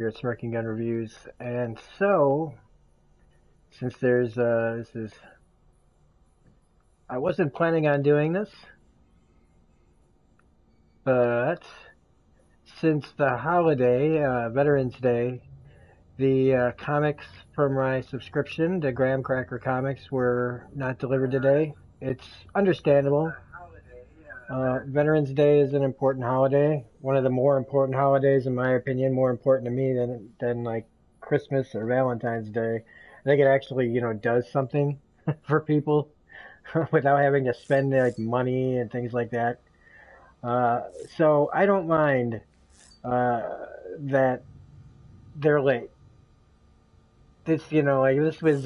here at Smirking Gun Reviews. And so, since there's, I wasn't planning on doing this, but since the holiday, Veterans Day, the comics from my subscription to Graham Cracker Comics were not delivered today. It's understandable. Veterans Day is an important holiday, one of the more important holidays, in my opinion, more important to me than like Christmas or Valentine's Day. I think it actually, does something for people without having to spend like money and things like that. So I don't mind that they're late. This, this was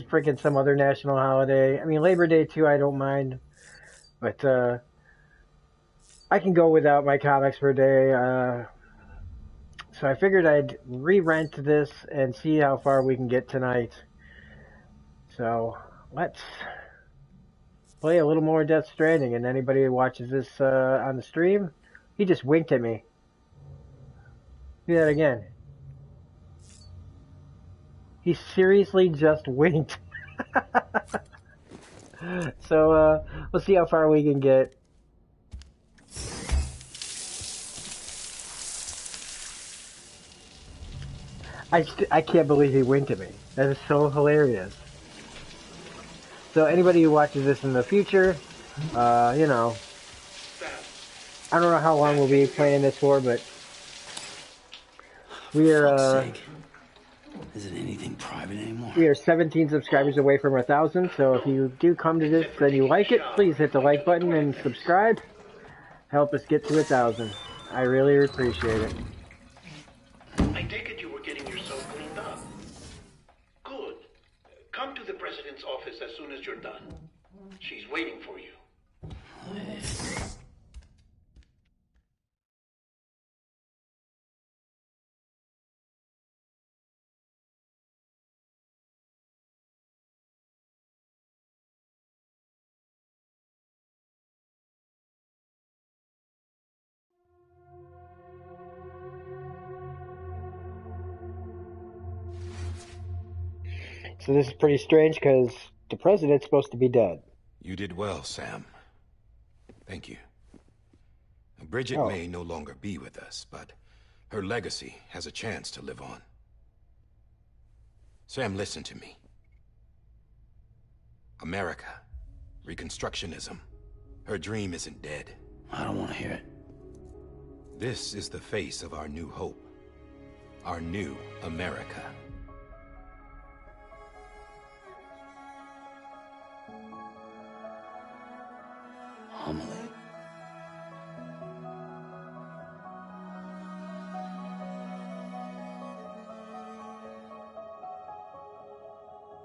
freaking some other national holiday. I mean, Labor Day too, I don't mind. But I can go without my comics for a day. So I figured I'd re-rent this and see how far we can get tonight. So let's play a little more Death Stranding. And anybody who watches this on the stream, he just winked at me. Do that again. He seriously just winked. So we'll see how far we can get. I can't believe he winked at me. That is so hilarious. So anybody who watches this in the future, I don't know how long we'll be playing this for, but we are. Is it anything private anymore? We are 17 subscribers away from 1,000, so if you do come to this and you like it, please hit the like button and subscribe. Help us get to 1,000. I really appreciate it. I take it you were getting yourself cleaned up. Good. Come to the president's office as soon as you're done. She's waiting for you. So this is pretty strange because the president's supposed to be dead. You did well, Sam. Thank you. Bridget may no longer be with us, but her legacy has a chance to live on. Sam, listen to me. America, Reconstructionism, her dream isn't dead. I don't want to hear it. This is the face of our new hope. Our new America. Homily.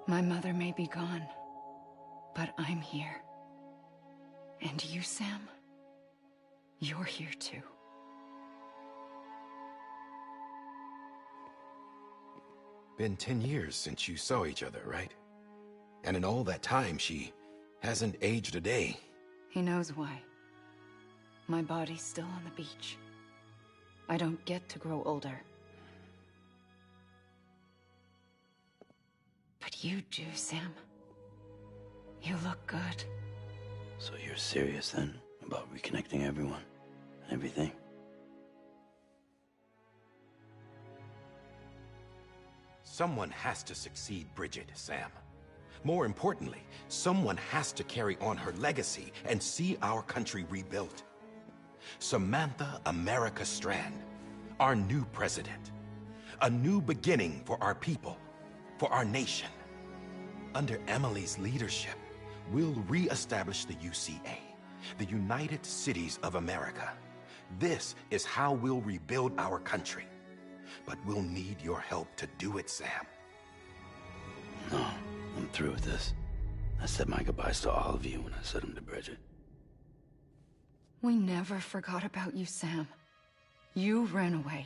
My mother may be gone, but I'm here. And you, Sam, you're here too. Been 10 years since you saw each other, right? And in all that time, she hasn't aged a day. He knows why. My body's still on the beach. I don't get to grow older. But you do, Sam. You look good. So you're serious then about reconnecting everyone and everything? Someone has to succeed Bridget, Sam. More importantly, someone has to carry on her legacy and see our country rebuilt. Samantha America Strand, our new president. A new beginning for our people, for our nation. Under Emily's leadership, we'll re-establish the UCA, the United Cities of America. This is how we'll rebuild our country. But we'll need your help to do it, Sam. No. I'm through with this. I said my goodbyes to all of you when I said them to Bridget. We never forgot about you, Sam. You ran away.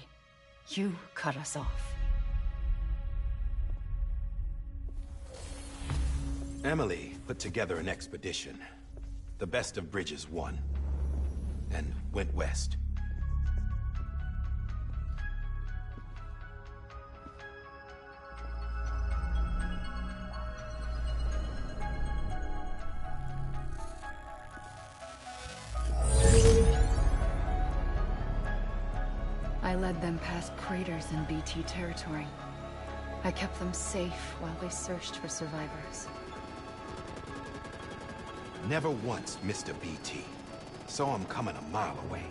You cut us off. Emily put together an expedition. The best of Bridges won. And went west. I led them past craters in BT territory. I kept them safe while they searched for survivors. Never once missed a BT. Saw him coming a mile away.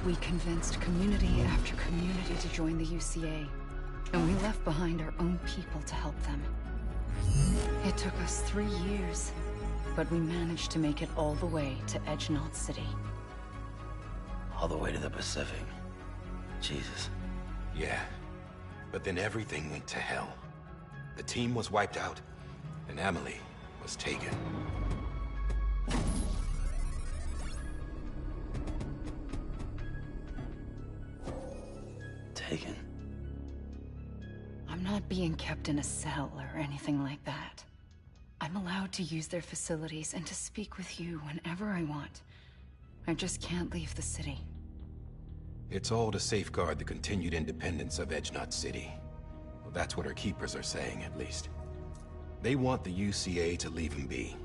We convinced community after community to join the UCA, and we left behind our own people to help them. It took us 3 years, but we managed to make it all the way to Edge-Knot City. All the way to the Pacific. Jesus. Yeah, but then everything went to hell. The team was wiped out, and Emily was taken. Taken? I'm not being kept in a cell or anything like that. I'm allowed to use their facilities and to speak with you whenever I want. I just can't leave the city. It's all to safeguard the continued independence of Edge-Knot City. Well, that's what our keepers are saying, at least. They want the UCA to leave him be.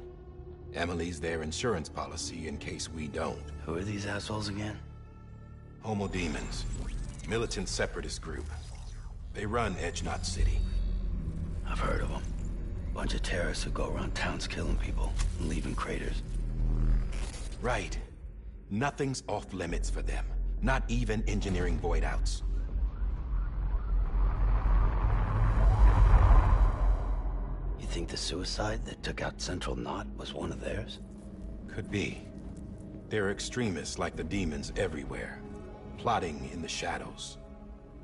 Emily's their insurance policy in case we don't. Who are these assholes again? Homo Demons. Militant separatist group. They run Edge-Knot City. I've heard of them. Bunch of terrorists who go around towns killing people and leaving craters. Right. Nothing's off limits for them. Not even engineering void outs. You think the suicide that took out Central Knot was one of theirs? Could be. There are extremists like the demons everywhere, plotting in the shadows.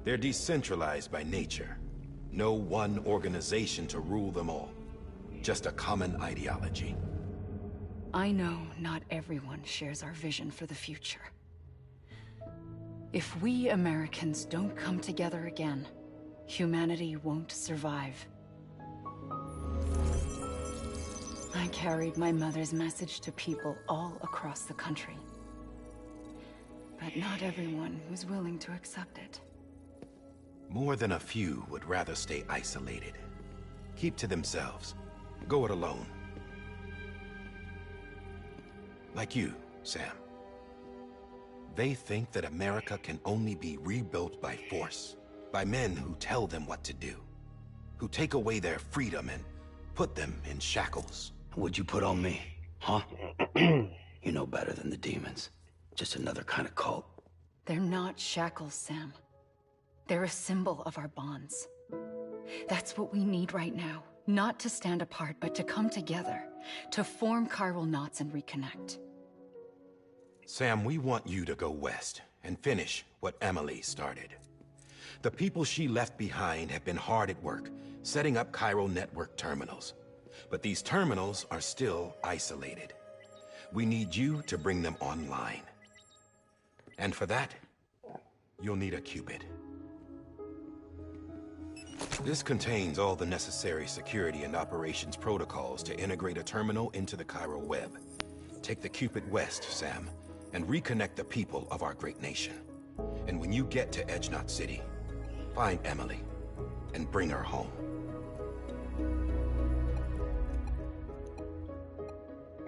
They're decentralized by nature. No one organization to rule them all. Just a common ideology. I know not everyone shares our vision for the future. If we Americans don't come together again, humanity won't survive. I carried my mother's message to people all across the country. But not everyone was willing to accept it. More than a few would rather stay isolated. Keep to themselves. Go it alone. Like you, Sam. They think that America can only be rebuilt by force, by men who tell them what to do, who take away their freedom and put them in shackles. What'd you put on me, huh? You know better than the demons. Just another kind of cult. They're not shackles, Sam. They're a symbol of our bonds. That's what we need right now. Not to stand apart, but to come together, to form chiral knots and reconnect. Sam, we want you to go west and finish what Emily started. The people she left behind have been hard at work, setting up chiral network terminals. But these terminals are still isolated. We need you to bring them online. And for that, you'll need a Cupid. This contains all the necessary security and operations protocols to integrate a terminal into the chiral web. Take the Cupid west, Sam, and reconnect the people of our great nation. And when you get to Edge-Knot City, find Emily and bring her home.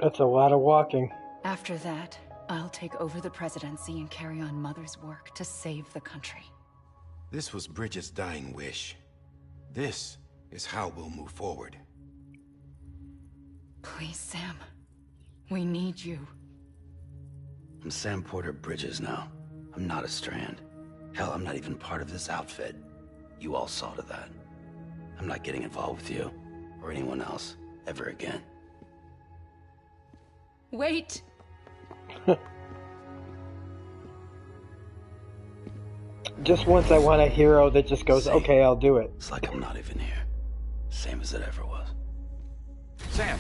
That's a lot of walking. After that, I'll take over the presidency and carry on Mother's work to save the country. This was Bridget's dying wish. This is how we'll move forward. Please, Sam. We need you. I'm Sam Porter Bridges now. I'm not a Strand. Hell, I'm not even part of this outfit. You all saw to that. I'm not getting involved with you, or anyone else, ever again. Wait! Just once I want a hero that just goes, See? okay, I'll do it. It's like I'm not even here. Same as it ever was. Sam!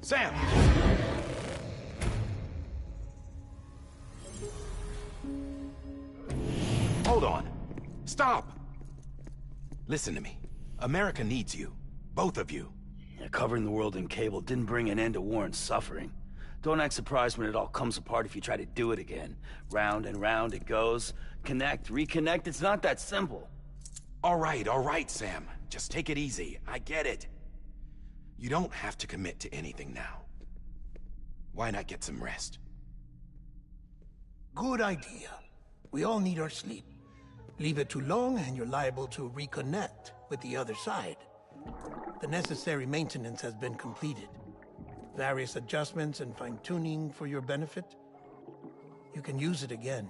Sam! Hold on. Stop! Listen to me. America needs you. Both of you. Yeah, covering the world in cable didn't bring an end to war and suffering. Don't act surprised when it all comes apart if you try to do it again. Round and round it goes. Connect, reconnect, it's not that simple. All right, Sam. Just take it easy. I get it. You don't have to commit to anything now. Why not get some rest? Good idea. We all need our sleep. Leave it too long and you're liable to reconnect with the other side. The necessary maintenance has been completed. Various adjustments and fine-tuning for your benefit. You can use it again.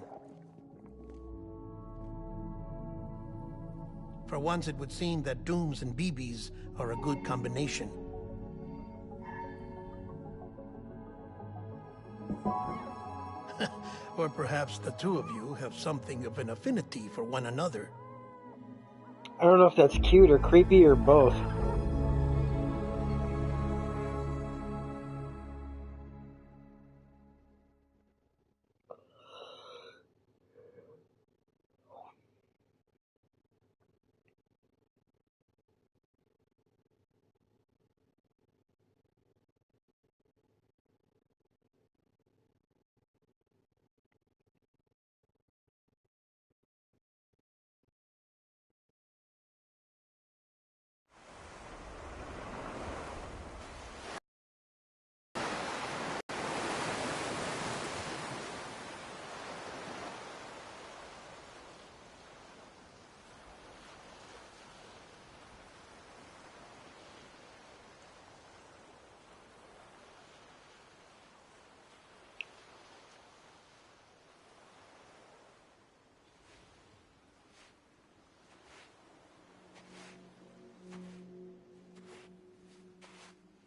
For once, it would seem that Dooms and BBs are a good combination. Or perhaps the two of you have something of an affinity for one another. I don't know if that's cute or creepy or both.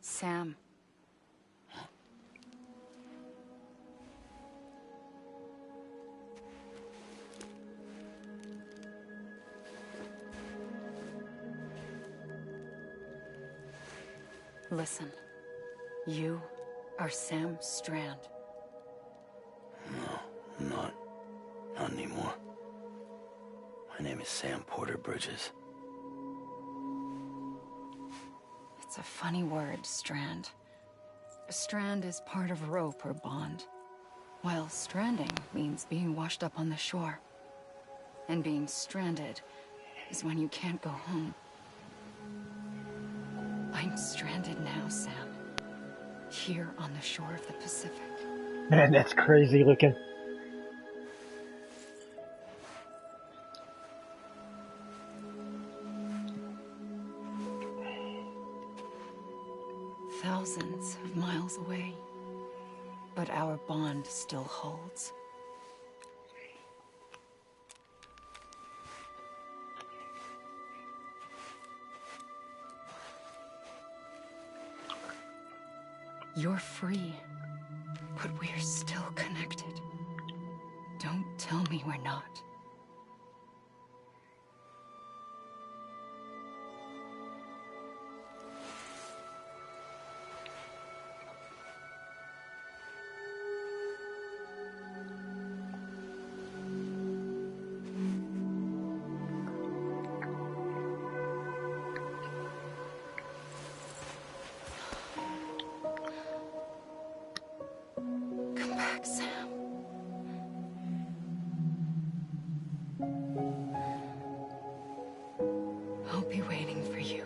Sam. Listen. You are Sam Strand. No, I'm not. Not anymore. My name is Sam Porter Bridges. It's a funny word, Strand. A strand is part of rope or bond, while stranding means being washed up on the shore. And being stranded is when you can't go home. I'm stranded now, Sam. Here on the shore of the Pacific. Man, that's crazy looking. Thousands of miles away. But our bond still holds. You're free, but we're still connected. Don't tell me we're not. Come back, Sam. I'll be waiting for you.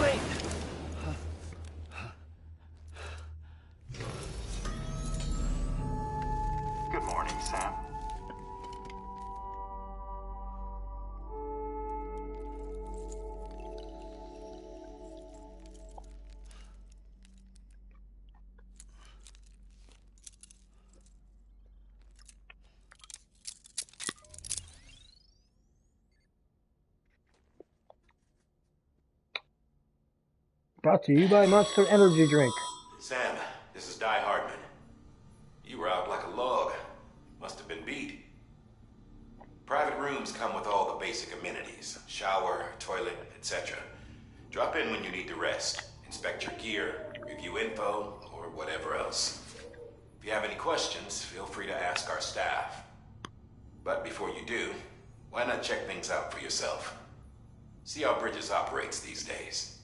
Wait! Good morning, Sam. Brought to you by Monster Energy Drink. Sam, this is Di Hardman. You were out like a log. Must have been beat. Private rooms come with all the basic amenities. Shower, toilet, etc. Drop in when you need to rest, inspect your gear, review info, or whatever else. If you have any questions, feel free to ask our staff. But before you do, why not check things out for yourself? See how Bridges operates these days.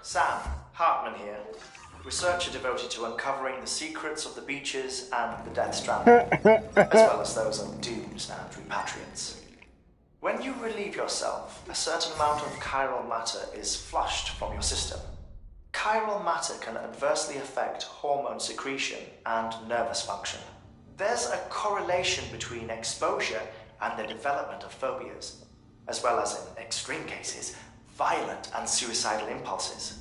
Sam, Hartman here, researcher devoted to uncovering the secrets of the beaches and the Death Stranding, as well as those of dooms and repatriates. When you relieve yourself, a certain amount of chiral matter is flushed from your system. Chiral matter can adversely affect hormone secretion and nervous function. There's a correlation between exposure and the development of phobias, as well as, in extreme cases, violent and suicidal impulses.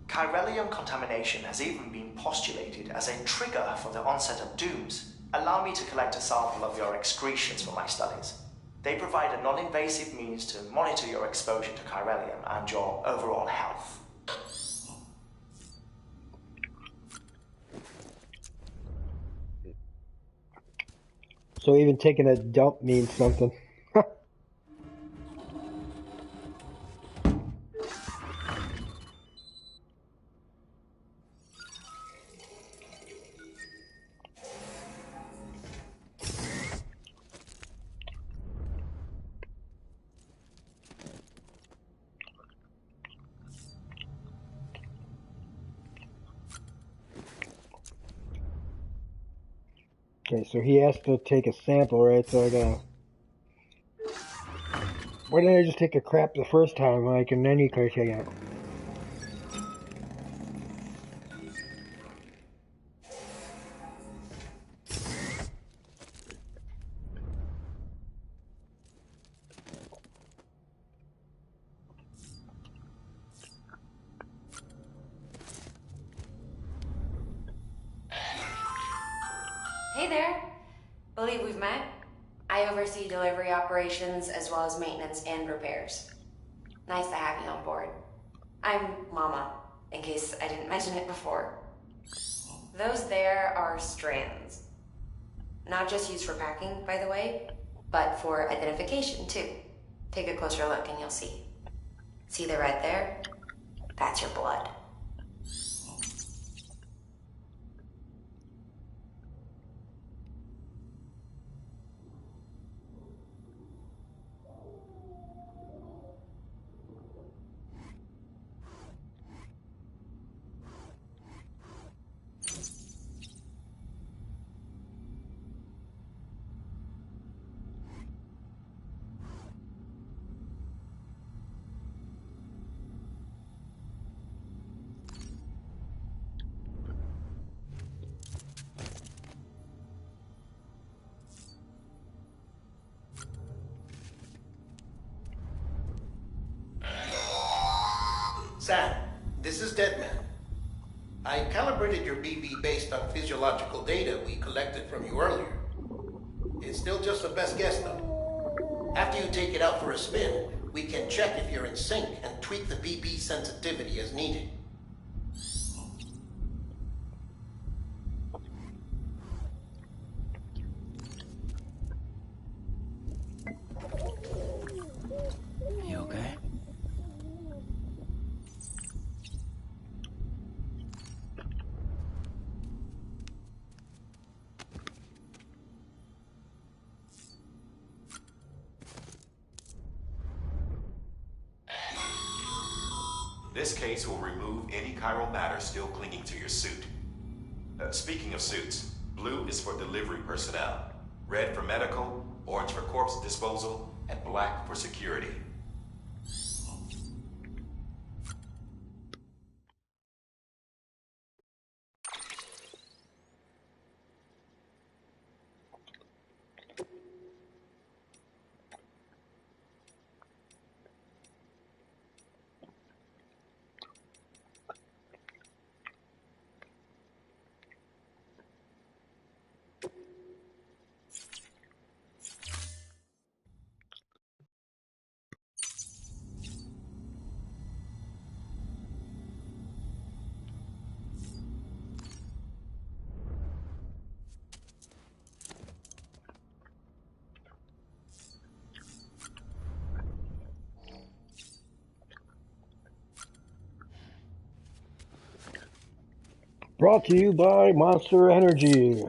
Chiralium contamination has even been postulated as a trigger for the onset of dooms. Allow me to collect a sample of your excretions for my studies. They provide a non-invasive means to monitor your exposure to chiralium and your overall health. So even taking a dump means something. Okay, so he has to take a sample, right? So I gotta... Why didn't I just take a crap the first time, like, and then you could take it? Hey there. Believe we've met. I oversee delivery operations as well as maintenance and repairs. Nice to have you on board. I'm Mama, in case I didn't mention it before. Those there are strands. Not just used for packing, by the way, but for identification too. Take a closer look and you'll see. See the red there? That's your blood. Sam, this is Deadman. I calibrated your BB based on physiological data we collected from you earlier. It's still just a best guess, though. After you take it out for a spin, we can check if you're in sync and tweak the BB sensitivity as needed. You okay? This case will remove any chiral matter still clinging to your suit. Speaking of suits, blue is for delivery personnel, red for medical, orange for corpse disposal, and black for security. Brought to you by Monster Energy.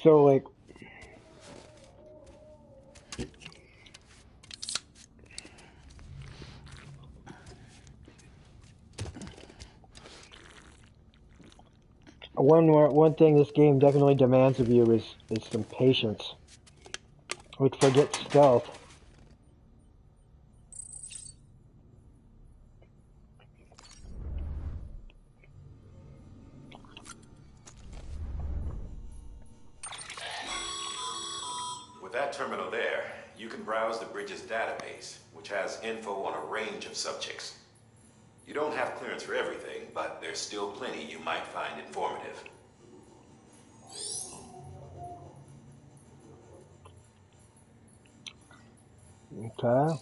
So, like, one thing this game definitely demands of you is some patience. Like, forget stealth. With that terminal there, you can browse the bridge's database, which has info on a range of subjects. You don't have clearance for everything, but there's still plenty you might find informative. Okay.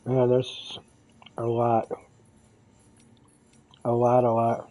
Yeah, there's a lot. A lot.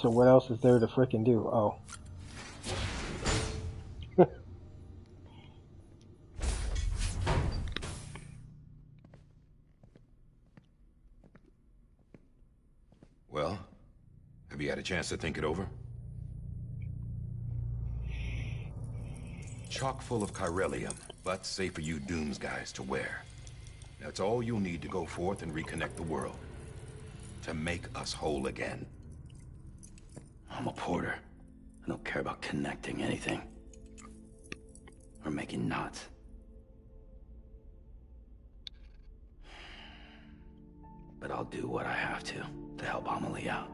So what else is there to frickin' do? Oh. Well, have you had a chance to think it over? Chock full of chiralium, but safe for you Dooms guys to wear. That's all you'll need to go forth and reconnect the world. To make us whole again. I'm a porter, don't care about connecting anything. Or making knots. But I'll do what I have to help Amelie out.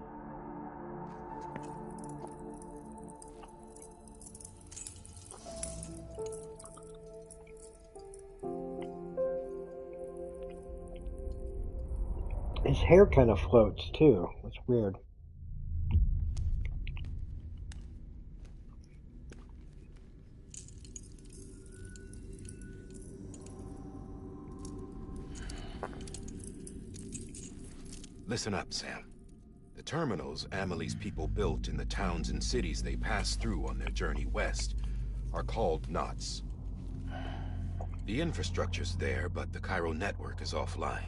His hair kind of floats too. It's weird. Listen up, Sam. The terminals Amelie's people built in the towns and cities they passed through on their journey west are called knots. The infrastructure's there, but the Cairo network is offline.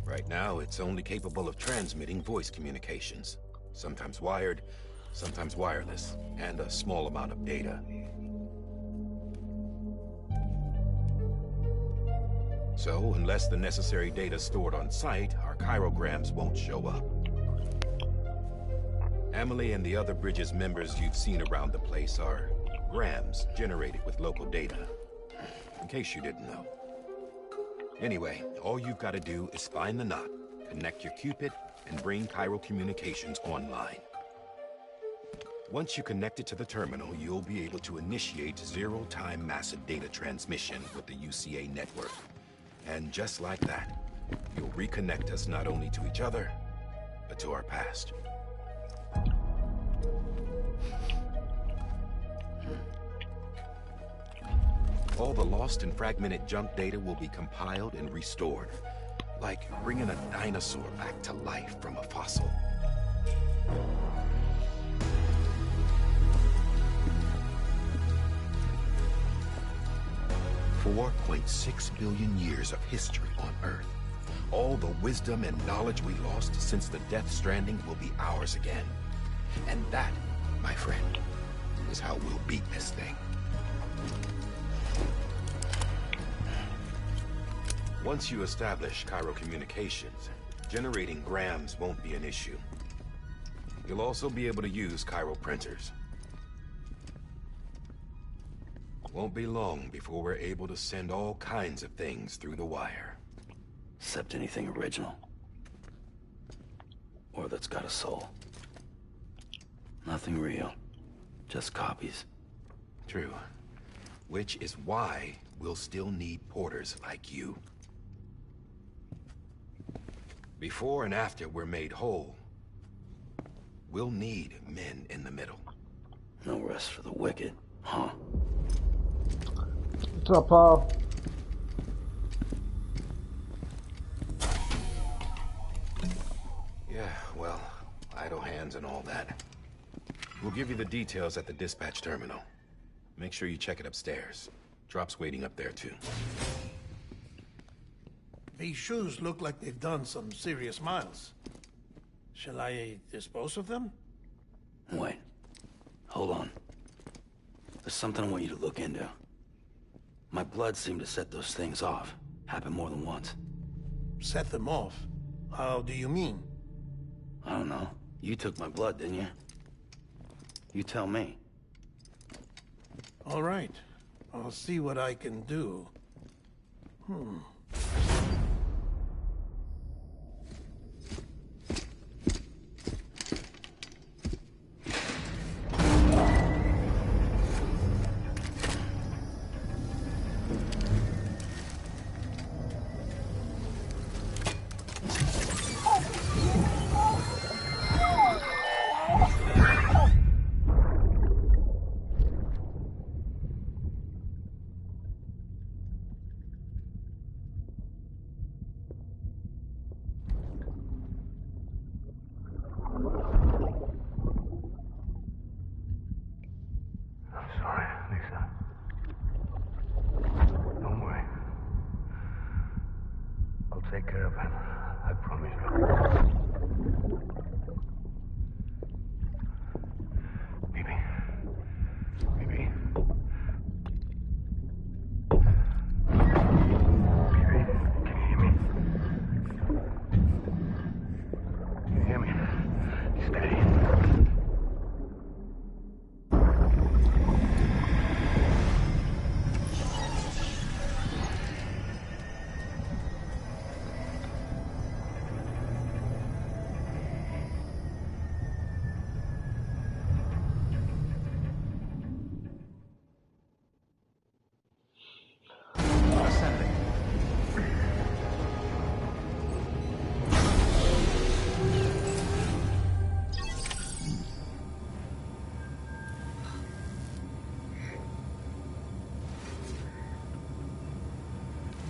Right now, it's only capable of transmitting voice communications. Sometimes wired, sometimes wireless, and a small amount of data. So, unless the necessary data is stored on site, our chirograms won't show up. Amelie and the other Bridges members you've seen around the place are grams generated with local data. In case you didn't know. Anyway, all you've got to do is find the knot, connect your Cupid, and bring Cairo communications online. Once you connect it to the terminal, you'll be able to initiate zero-time massive data transmission with the UCA network. And just like that, you'll reconnect us not only to each other, but to our past. All the lost and fragmented junk data will be compiled and restored, like bringing a dinosaur back to life from a fossil. $4.6 billion years of history on Earth. All the wisdom and knowledge we lost since the Death Stranding will be ours again. And that, my friend, is how we'll beat this thing. Once you establish Cairo communications, generating grams won't be an issue. You'll also be able to use Cairo printers. Won't be long before we're able to send all kinds of things through the wire. Except anything original. Or that's got a soul. Nothing real. Just copies. True. Which is why we'll still need porters like you. Before and after we're made whole, we'll need men in the middle. No rest for the wicked, huh? What's up, Paul? Yeah, well, idle hands and all that. We'll give you the details at the dispatch terminal. Make sure you check it upstairs. Drop's waiting up there, too. These shoes look like they've done some serious miles. Shall I dispose of them? Wait. Hold on. There's something I want you to look into. My blood seemed to set those things off. Happened more than once. Set them off? How do you mean? I don't know. You took my blood, didn't you? You tell me. All right. I'll see what I can do.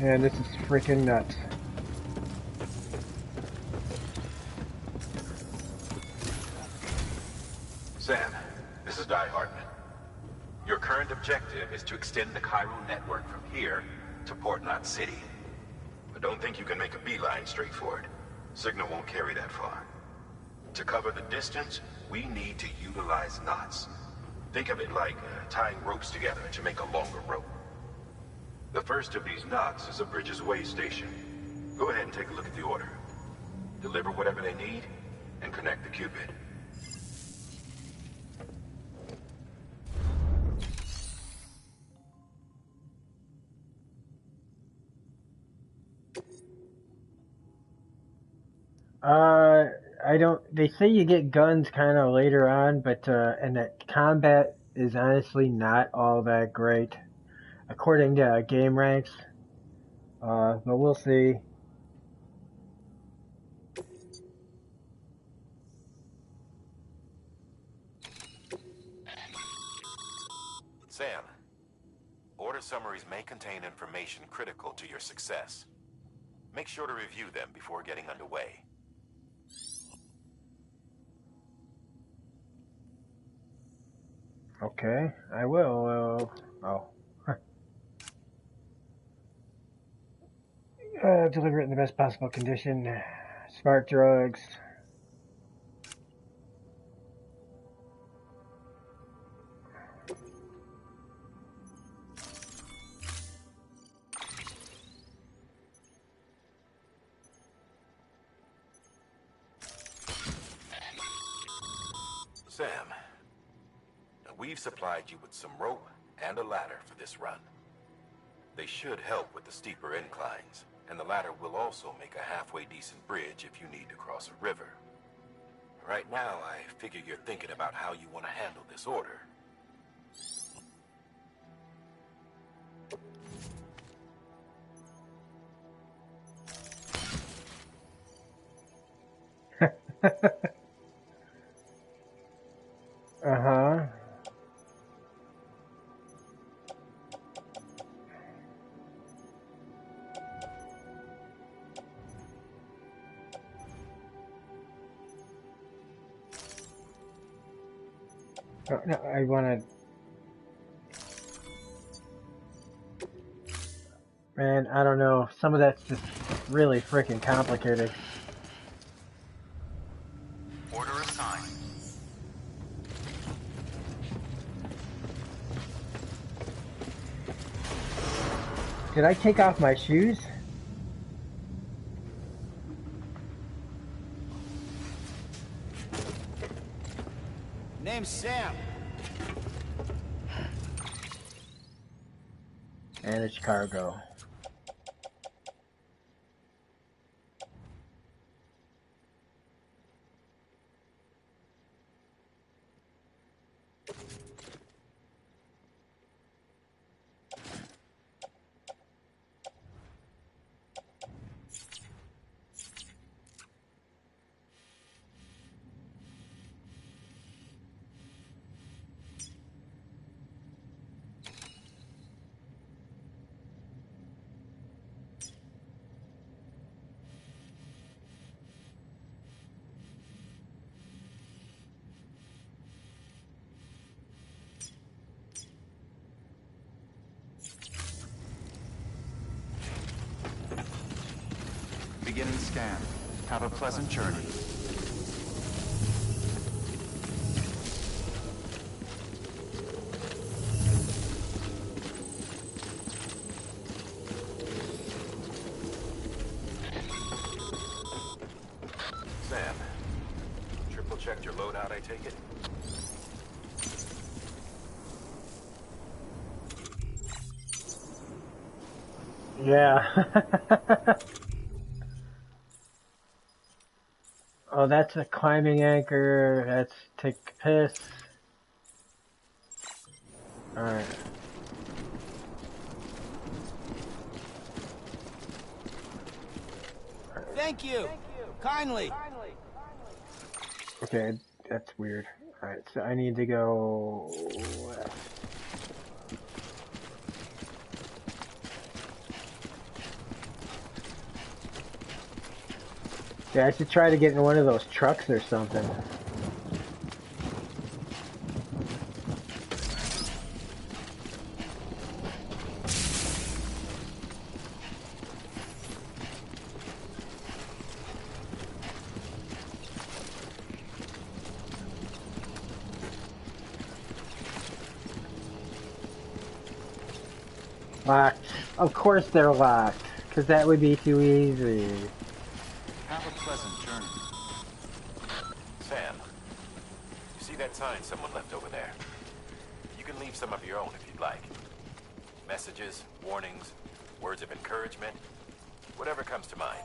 Man, this is freaking nuts. Sam, this is Di Hartman. Your current objective is to extend the Cairo network from here to Port Knot City. But don't think you can make a beeline straight for it. Signal won't carry that far. To cover the distance, we need to utilize knots. Think of it like tying ropes together to make a longer rope. The first of these knots is a Bridges Way station. Go ahead and take a look at the order. Deliver whatever they need, and connect the Cupid. I don't. They say you get guns kind of later on, but and that combat is honestly not all that great, according to game ranks. But we'll see. Sam, order summaries may contain information critical to your success. Make sure to review them before getting underway. Okay, I will. Oh. Deliver it in the best possible condition. Smart drugs. Sam, we've supplied you with some rope and a ladder for this run. They should help with the steeper inclines, and the ladder will also make a halfway decent bridge if you need to cross a river. Right now, I figure you're thinking about how you want to handle this order. Uh-huh. Oh, no, I want to... Man, I don't know. Some of that's just really freaking complicated. Order assigned. Did I take off my shoes? Name's Sam. And it's cargo. Beginning scan. Have a pleasant journey. Sam, triple checked your loadout, I take it? Yeah. Oh, that's a climbing anchor. That's take a piss. Alright. Thank you. Kindly. Okay, that's weird. Alright, so I need to go left. Yeah, I should try to get in one of those trucks or something. Locked. Of course they're locked, because that would be too easy. Have a pleasant journey. Sam, you see that sign someone left over there? You can leave some of your own if you'd like. Messages, warnings, words of encouragement, whatever comes to mind.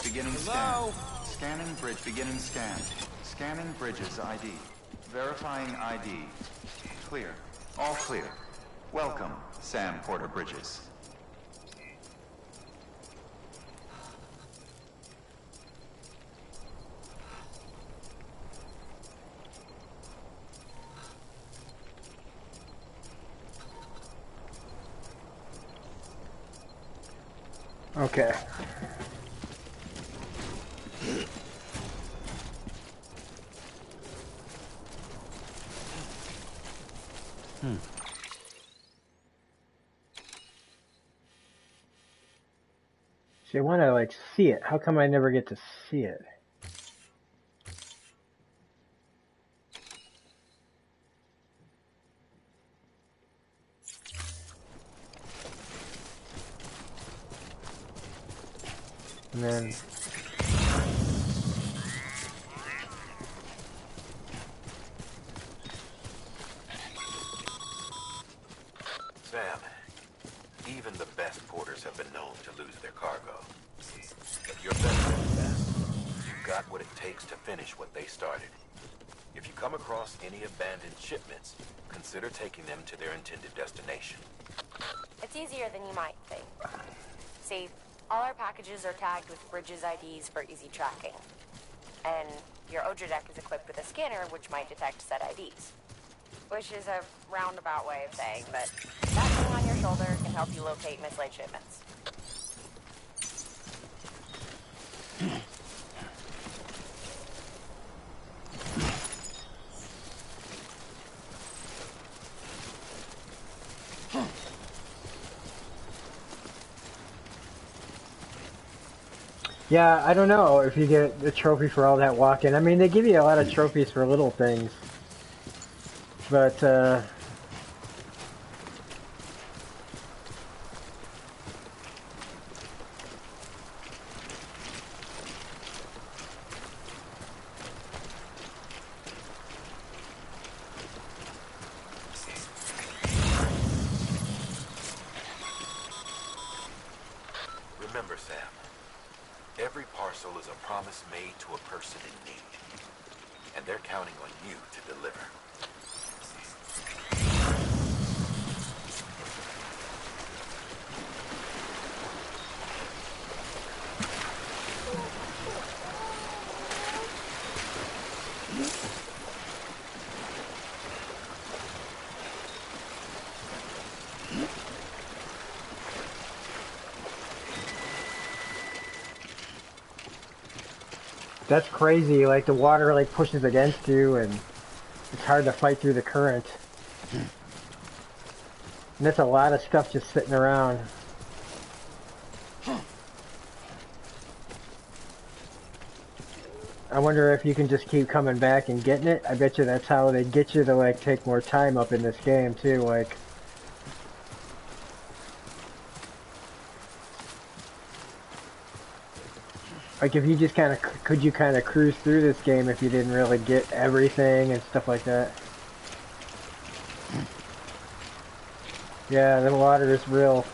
Beginning scan. Scanning bridge. Beginning scan. Scanning bridges ID. Verifying ID. Clear. All clear. Welcome, Sam Porter Bridges. Okay. See, I want to, like, see it. How come I never get to see it? And then... Sam, even the best porters have been known to lose their cargo. But you're better than the best. You've got what it takes to finish what they started. If you come across any abandoned shipments, consider taking them to their intended destination. It's easier than you might think. See, all our packages are tagged with Bridges IDs for easy tracking. And your Odra deck is equipped with a scanner which might detect said IDs. Which is a roundabout way of saying that thing on your shoulder can help you locate mislaid shipments. Yeah, I don't know if you get the trophy for all that walking. I mean, they give you a lot of trophies for little things. But, Remember, Sam, every parcel is a promise made to a person in need. And they're counting on you to deliver. that's crazy. Like, the water, like, pushes against you, and it's hard to fight through the current. And that's a lot of stuff just sitting around. I wonder if you can just keep coming back and getting it. I bet you that's how they get you to, like, take more time up in this game, too. Like, if you just kind of, could you kind of cruise through this game if you didn't really get everything and stuff like that? Yeah, the water is real.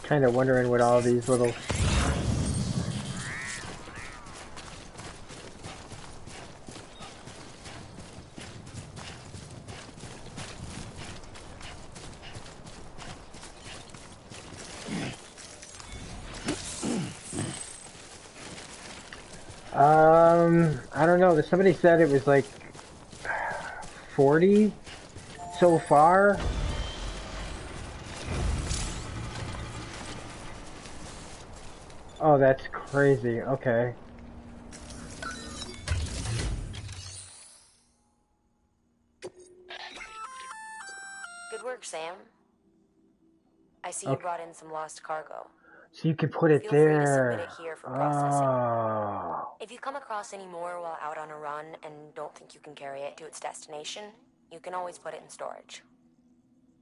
Kind of wondering what all these little... I don't know. Somebody said it was like 40 so far. Oh, that's crazy. Okay. Good work, Sam. I see you brought in some lost cargo. So you can put it Feel there. free to submit it here for processing. Oh. If you come across any more while out on a run and don't think you can carry it to its destination, you can always put it in storage.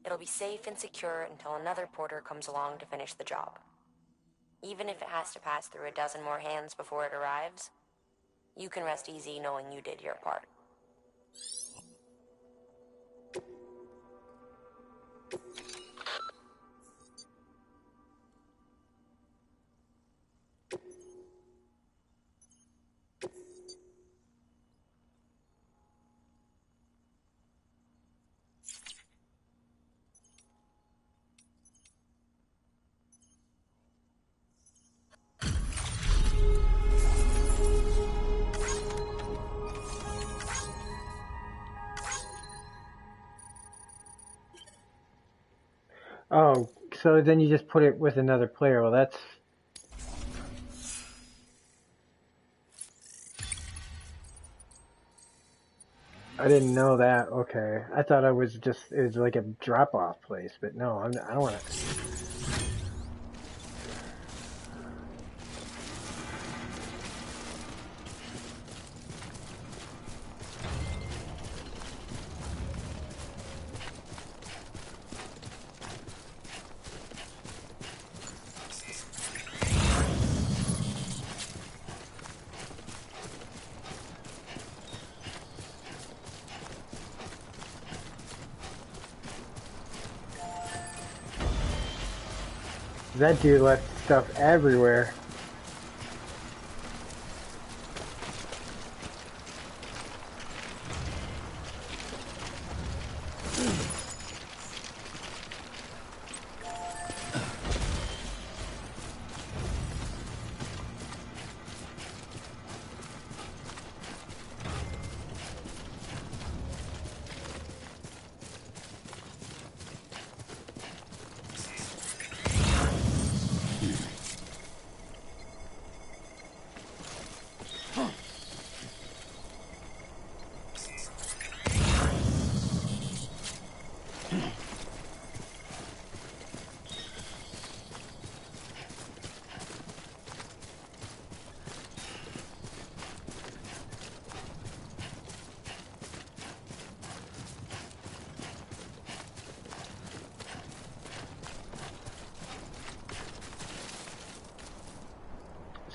It'll be safe and secure until another porter comes along to finish the job. Even if it has to pass through a dozen more hands before it arrives, you can rest easy knowing you did your part. Oh, so then you just put it with another player. Well, that's... I didn't know that. Okay. I thought it was like a drop-off place, but no, I don't want to... That dude left stuff everywhere.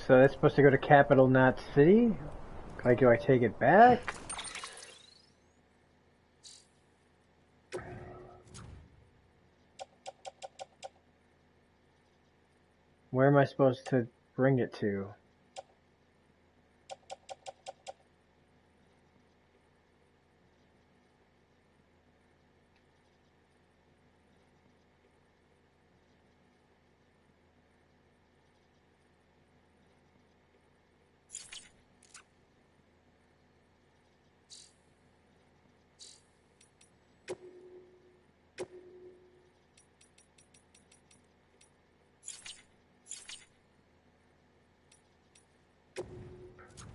So that's supposed to go to Capital, not City? Like, do I take it back? Where am I supposed to bring it to?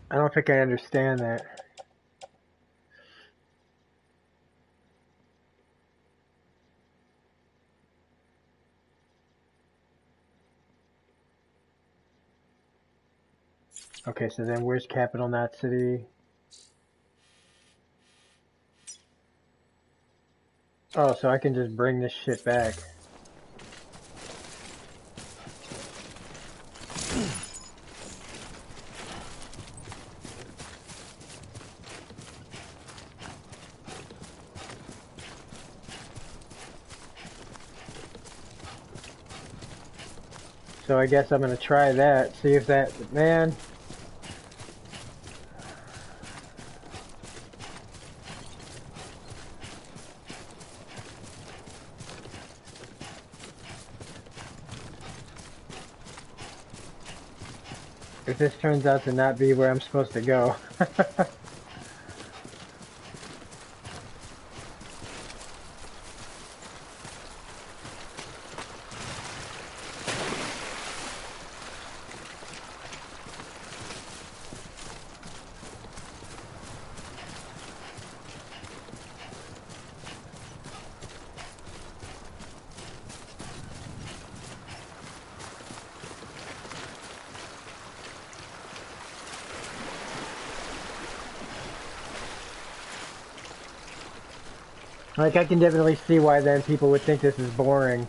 I don't think I understand that. Okay, so then where's Capital, not City? Oh, so I can just bring this shit back. So I guess I'm gonna try that. See if that, man. If this turns out to not be where I'm supposed to go. Like, I can definitely see why then people would think this is boring.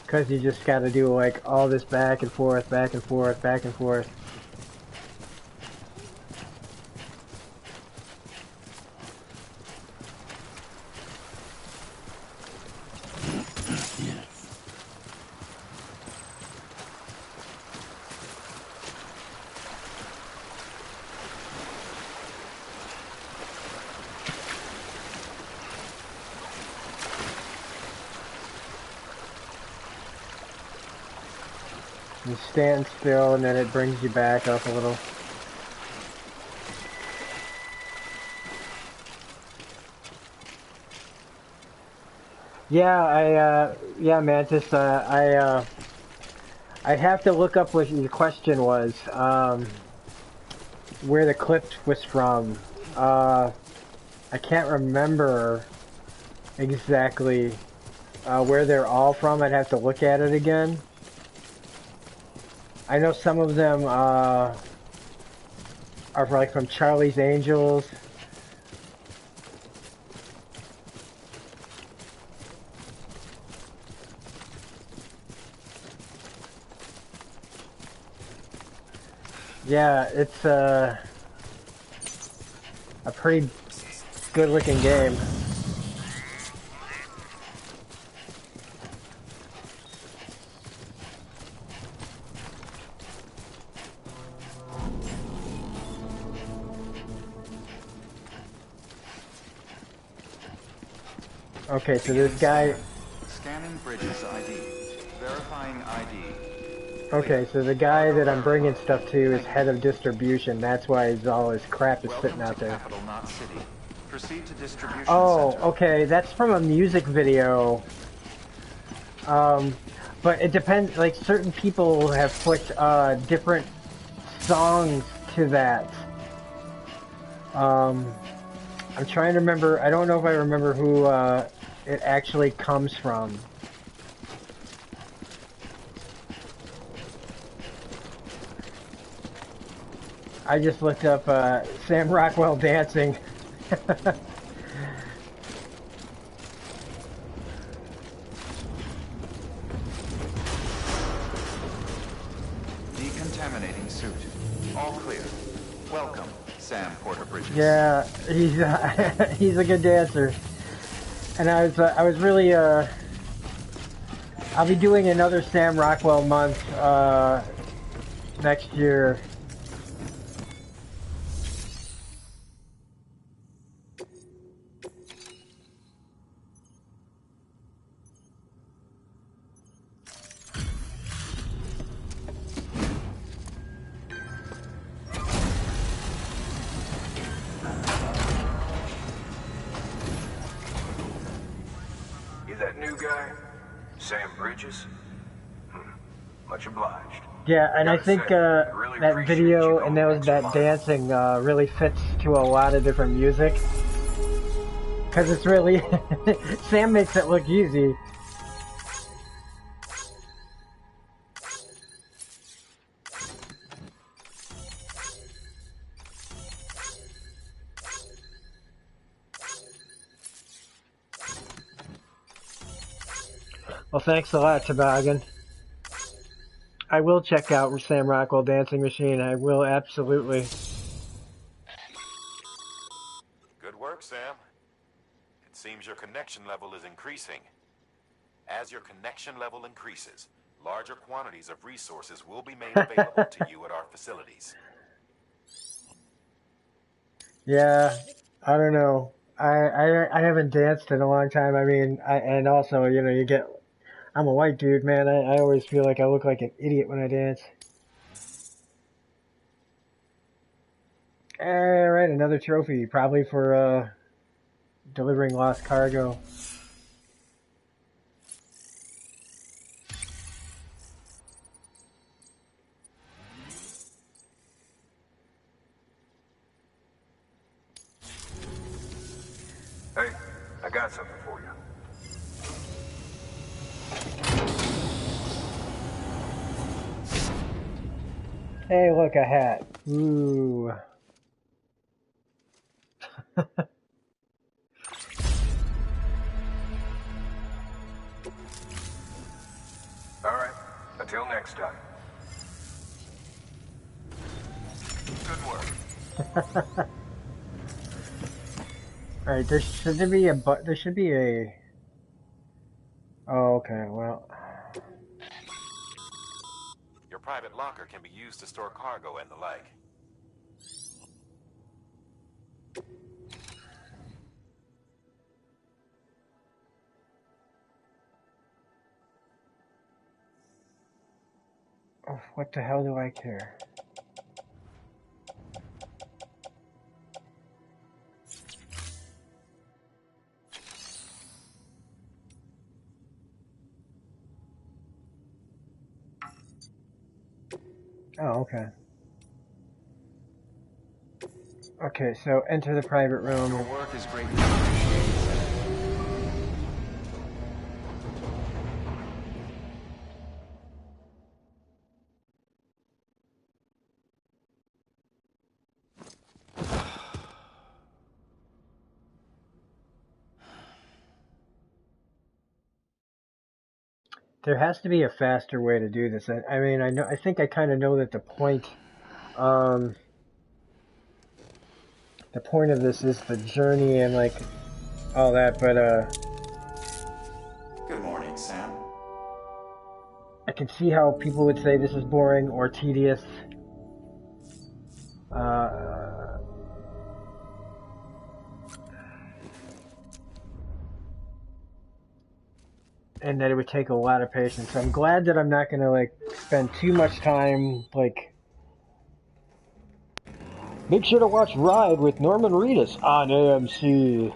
Because you just gotta do, like, all this back and forth, back and forth, back and forth. You stand still and then it brings you back up a little. Yeah, yeah, Mantis, I'd have to look up what your question was, where the clip was from. I can't remember exactly, where they're all from. I'd have to look at it again. I know some of them, are like from Charlie's Angels. Yeah, it's a pretty good looking game. Okay, so this guy... Scanning Bridges ID. Verifying ID. Okay, so the guy that I'm bringing stuff to is head of distribution. That's why all his crap is sitting out there. Capital, not city. Proceed to distribution Oh, center. okay, that's from a music video. But it depends, like, certain people have put, different songs to that. I'm trying to remember, I don't know if I remember who, it actually comes from. I just looked up, Sam Rockwell dancing. Decontaminating suit. All clear. Welcome, Sam Porter Bridges. Yeah, he's he's a good dancer, and I was really I'll be doing another Sam Rockwell month next year. That new guy? Sam Bridges? Much obliged. Yeah, and I think really that video and that dancing really fits to a lot of different music. Because it's really... Sam makes it look easy. Well, thanks a lot, Toboggan. I will check out Sam Rockwell Dancing Machine. I will absolutely. Good work, Sam. It seems your connection level is increasing. As your connection level increases, Larger quantities of resources will be made available to you at our facilities. Yeah, I don't know. I haven't danced in a long time. I mean, and also, you know, I'm a white dude, man. I always feel like I look like an idiot when I dance. Alright, another trophy, probably for, delivering lost cargo. Hey, I got something for you. Hey, look, a hat. Ooh. Alright, until next time. Good work. Alright, there should be there should be a... Oh, okay, well... Your private locker can be used to store cargo and the like. Oh, what the hell do I care? Oh, okay. Okay, so enter the private room. Your work is greatly appreciated. There has to be a faster way to do this. I mean, I think I kind of know that the point of this is the journey and like all that, but Good morning, Sam. I can see how people would say this is boring or tedious. And that it would take a lot of patience. I'm glad that I'm not gonna like spend too much time like. Make sure to watch Ride with Norman Reedus on AMC.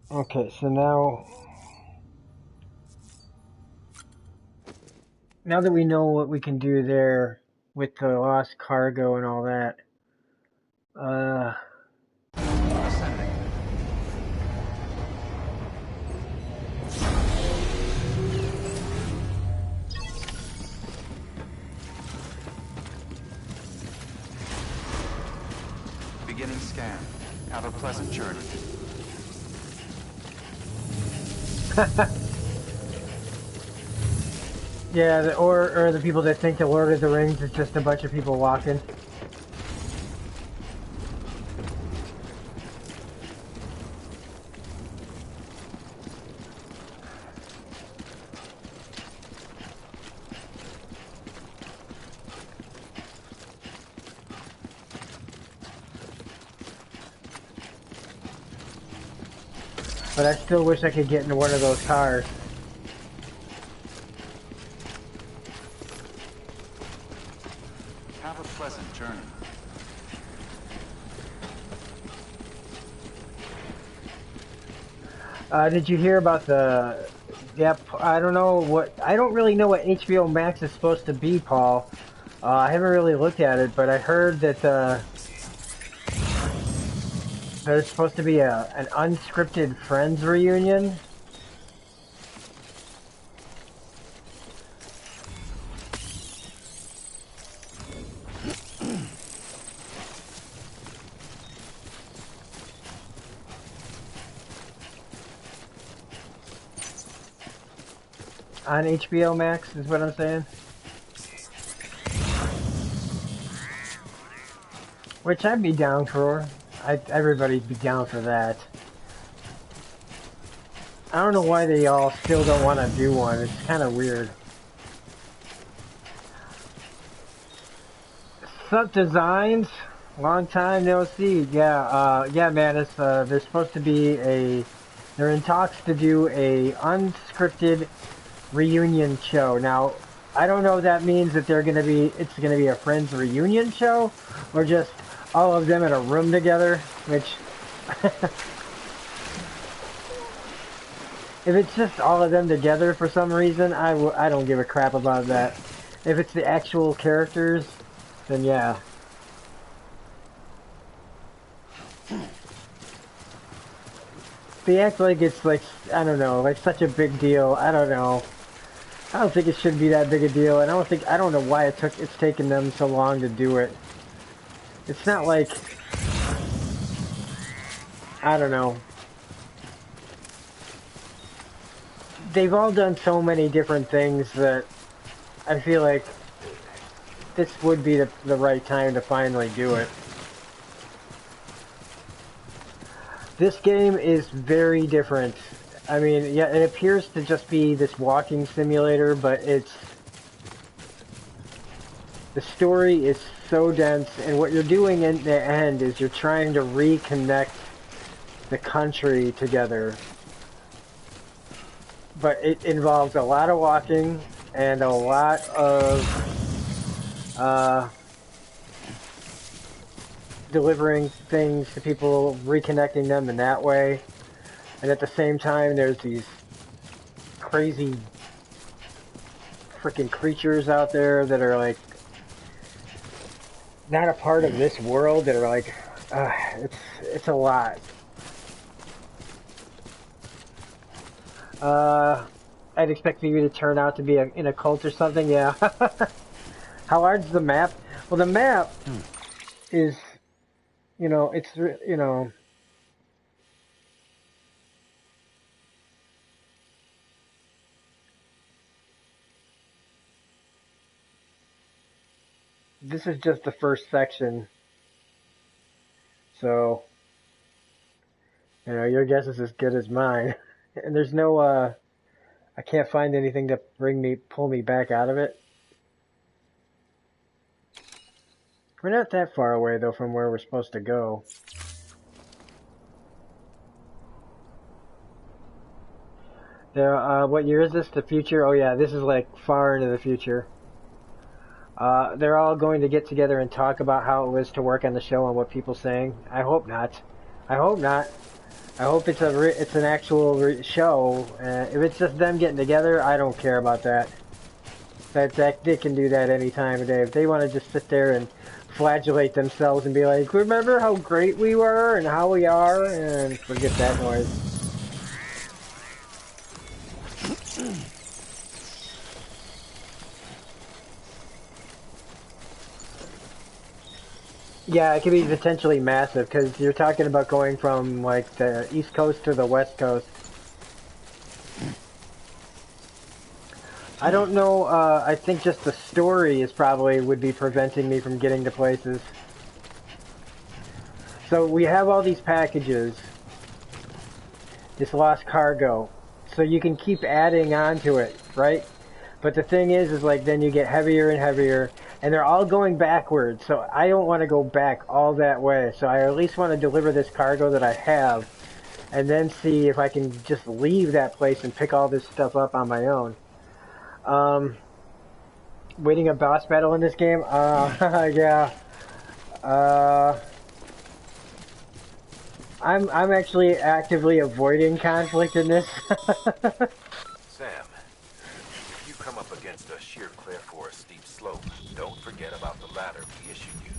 Okay, so now that we know what we can do there with the lost cargo and all that, Ascending. Beginning scan. Have a pleasant journey. yeah, or the people that think the Lord of the Rings is just a bunch of people walking. But I still wish I could get into one of those cars. Have a pleasant journey. Did you hear about the... Yep, I don't really know what HBO Max is supposed to be, Paul. I haven't really looked at it, but I heard that there's supposed to be an unscripted Friends reunion. On HBO Max is what I'm saying. Which I'd be down for. Everybody'd be down for that. I don't know why they all still don't want to do one. It's kind of weird. Sup Designs? Long time no see. Yeah, man, it's, there's supposed to be they're in talks to do a unscripted reunion show. Now, I don't know if that means that it's gonna be a Friends reunion show, or just all of them in a room together, which, if it's just all of them together for some reason, I don't give a crap about that. If it's the actual characters, then yeah. They act like it's like, I don't know, like such a big deal. I don't know. I don't think it should be that big a deal, and I don't know why it's taken them so long to do it. It's not like, I don't know. They've all done so many different things that I feel like this would be the right time to finally do it. This game is very different. I mean, yeah, it appears to just be this walking simulator, but the story is so dense, and what you're doing in the end is you're trying to reconnect the country together. But it involves a lot of walking and a lot of delivering things to people, reconnecting them in that way. And at the same time, there's these crazy freaking creatures out there that are like not a part of this world, that are like, it's a lot. I'd expect you to turn out to be in a cult or something, yeah. How large's the map? Well, the map is, it's, this is just the first section. So, your guess is as good as mine. And there's no, I can't find anything to pull me back out of it. We're not that far away, though, from where we're supposed to go. What year is this? The future? Oh yeah, this is like far into the future. They're all going to get together and talk about how it was to work on the show and what people saying. I hope not. I hope not. I hope it's an actual show. If it's just them getting together, I don't care about that. That they can do that any time of day. If they want to just sit there and flagellate themselves and be like, remember how great we were and how we are, and forget that noise. Yeah, it could be potentially massive, because you're talking about going from like the East Coast to the West Coast. I don't know, I think just the story would be preventing me from getting to places. So we have all these packages, this lost cargo, so you can keep adding on to it, right? But the thing is like then you get heavier and heavier, and they're all going backwards, so I don't want to go back all that way, so I at least want to deliver this cargo that I have, and then see if I can just leave that place and pick all this stuff up on my own. Waiting a boss battle in this game? Yeah. I'm actually actively avoiding conflict in this. Sam, if you come up against a sheer cliff or a steep slope, don't forget about the ladder we issued you.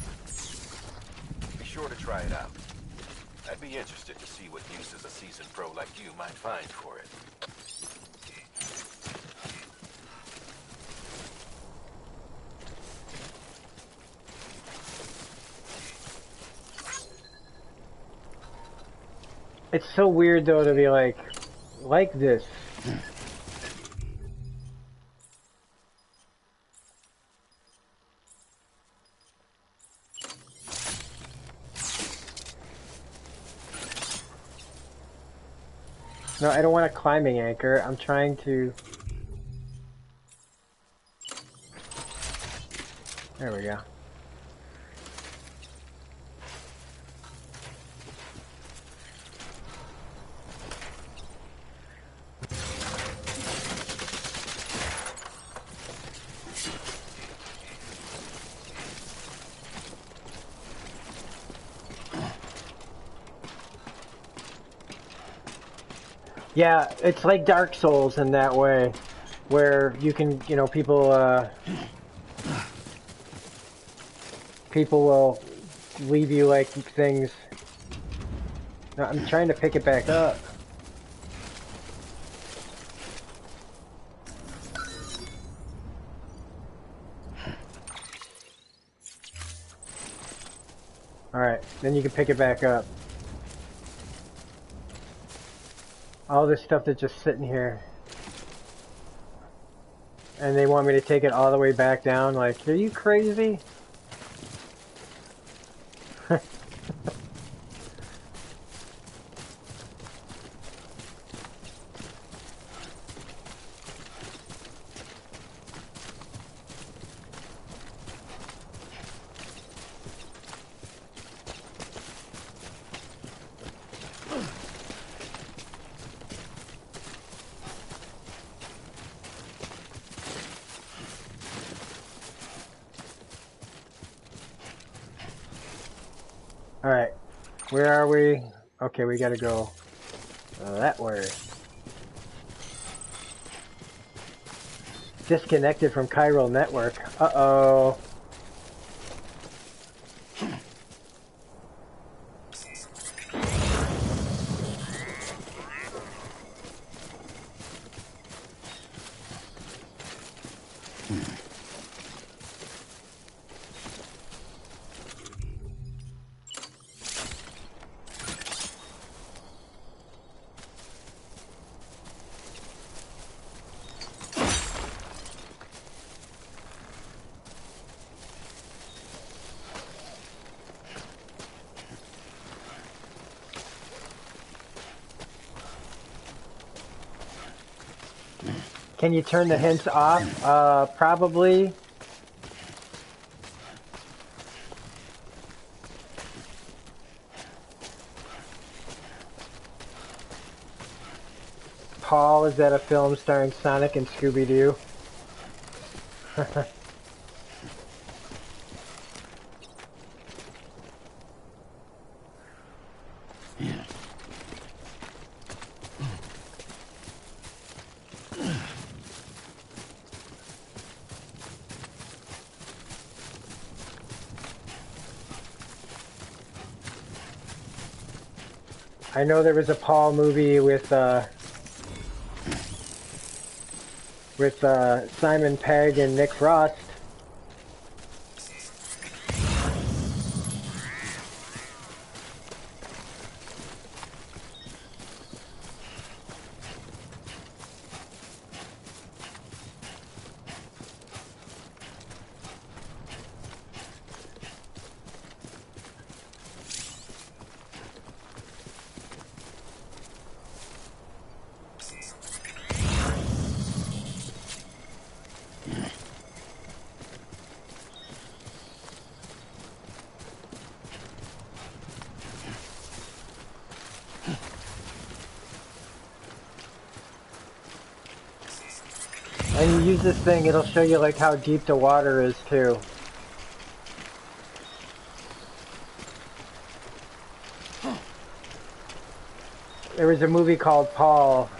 Be sure to try it out. I'd be interested to see what uses a seasoned pro like you might find for it. It's so weird though to be like this. No, I don't want a climbing anchor. I'm trying to... There we go. Yeah, it's like Dark Souls in that way, where you can, you know, people will leave you like things. No, I'm trying to pick it back up. Alright, then you can pick it back up. All this stuff that's just sitting here. And they want me to take it all the way back down, like, are you crazy? Alright, where are we? Okay, we gotta go that way. Disconnected from chiral network. Uh-oh. Can you turn the hints off? Probably. Paul, is that a film starring Sonic and Scooby-Doo? I know there was a Paul movie with Simon Pegg and Nick Frost. And you use this thing, it'll show you like how deep the water is too. There was a movie called Paul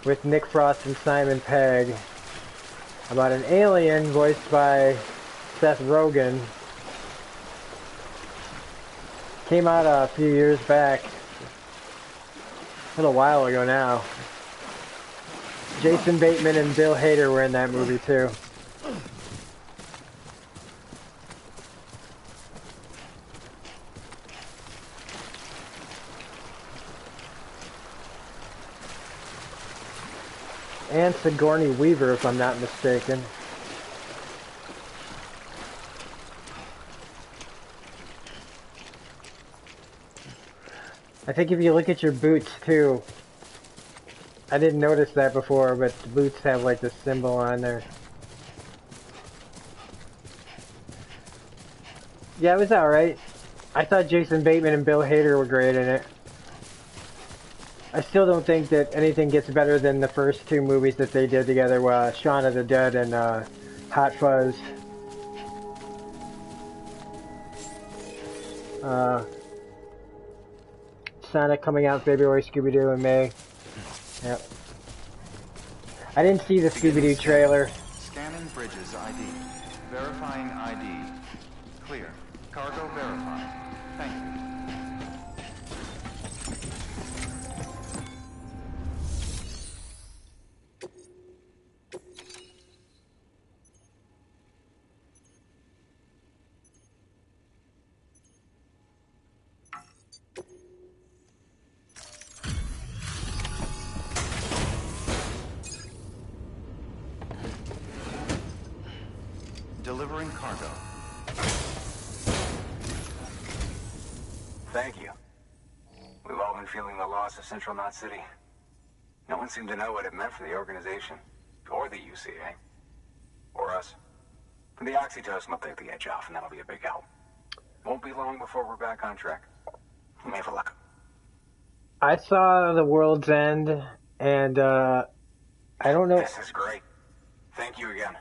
with Nick Frost and Simon Pegg about an alien voiced by Seth Rogen. Came out a few years back. A little while ago now. Jason Bateman and Bill Hader were in that movie too. And Sigourney Weaver, if I'm not mistaken. I think if you look at your boots too, I didn't notice that before, but the boots have like the symbol on there. Yeah, it was alright. I thought Jason Bateman and Bill Hader were great in it. I still don't think that anything gets better than the first two movies that they did together, Shaun of the Dead and Hot Fuzz. Sonic coming out in February, Scooby-Doo in May. Yep. I didn't see the Scooby-Doo trailer. Scanning Bridges ID. Verifying ID. Clear. Cargo verified. Thank you. Delivering cargo. Thank you. We've all been feeling the loss of Central Knot City. No one seemed to know what it meant for the organization, or the UCA, or us. The oxytocin will take the edge off, and that'll be a big help. Won't be long before we're back on track. We may have a luck. I saw The World's End, and I don't know. This is great. Thank you again.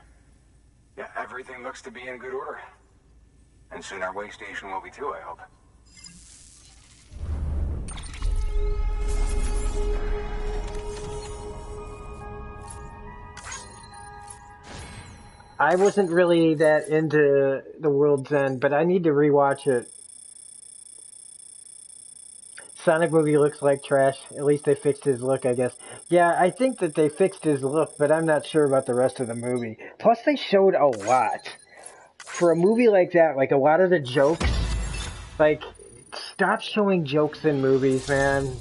Yeah, everything looks to be in good order. And soon our way station will be too, I hope. I wasn't really that into The World's End, but I need to rewatch it. Sonic movie looks like trash. At least they fixed his look, I guess. Yeah, I think that they fixed his look, but I'm not sure about the rest of the movie. Plus, they showed a lot. For a movie like that, like a lot of the jokes, like, stop showing jokes in movies, man.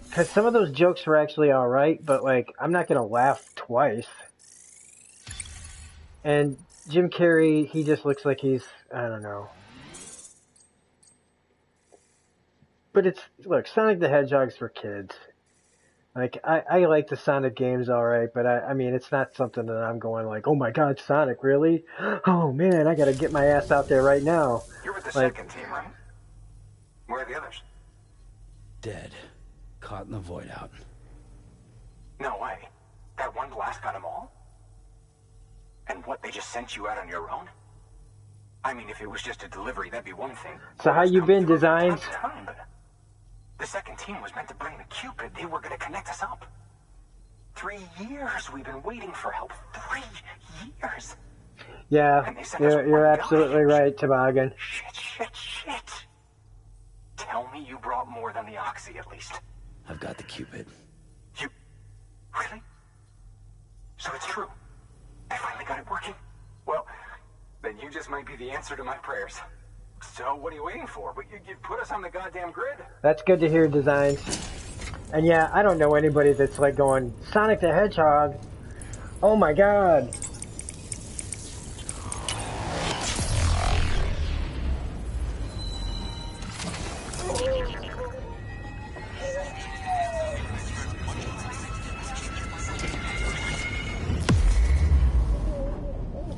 Because some of those jokes were actually alright, but, like, I'm not gonna laugh twice. And Jim Carrey, he just looks like he's, I don't know. But it's, look, Sonic the Hedgehog's for kids. Like, I like the Sonic games alright, but I mean, it's not something that I'm going like, oh my god, Sonic, really? Oh man, I gotta get my ass out there right now. You're with the second team, right? Where are the others? Dead. Caught in the void out. No way. That one blast got them all? And what, they just sent you out on your own? I mean, if it was just a delivery, that'd be one thing. So how you been, Designs? The second team was meant to bring the Cupid. They were going to connect us up. 3 years we've been waiting for help. 3 years. Yeah, you're absolutely right, Toboggan. Shit. Tell me you brought more than the Oxy, at least. I've got the Cupid. You... Really? So it's true. I finally got it working. Well, then you just might be the answer to my prayers. So what are you waiting for? But you put us on the goddamn grid. That's good to hear, Designs. And yeah, I don't know anybody that's like going, Sonic the Hedgehog? Oh my god.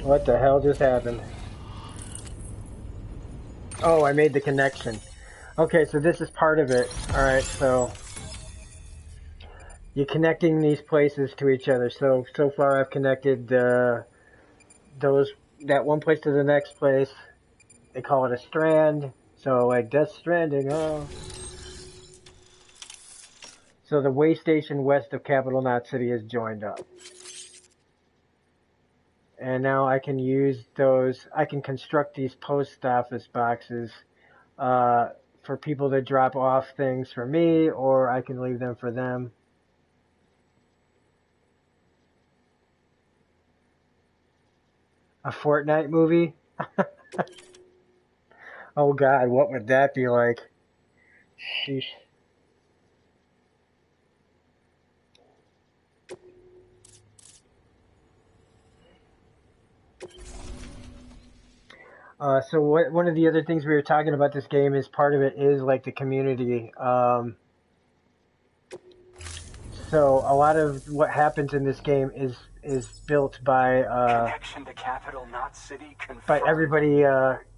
What the hell just happened? Oh, I made the connection. Okay, so this is part of it. Alright, so you're connecting these places to each other. So far I've connected that one place to the next place. They call it a strand. So like Death Stranding, oh. So the way station west of Capital Knot City is joined up. And now I can use those, I can construct these post office boxes for people to drop off things for me, or I can leave them for them. A Fortnite movie? Oh god, what would that be like? Sheesh. So one of the other things we were talking about this game is part of it is like the community. So a lot of what happens in this game is built by Connection to capital, not city, by confirmed. everybody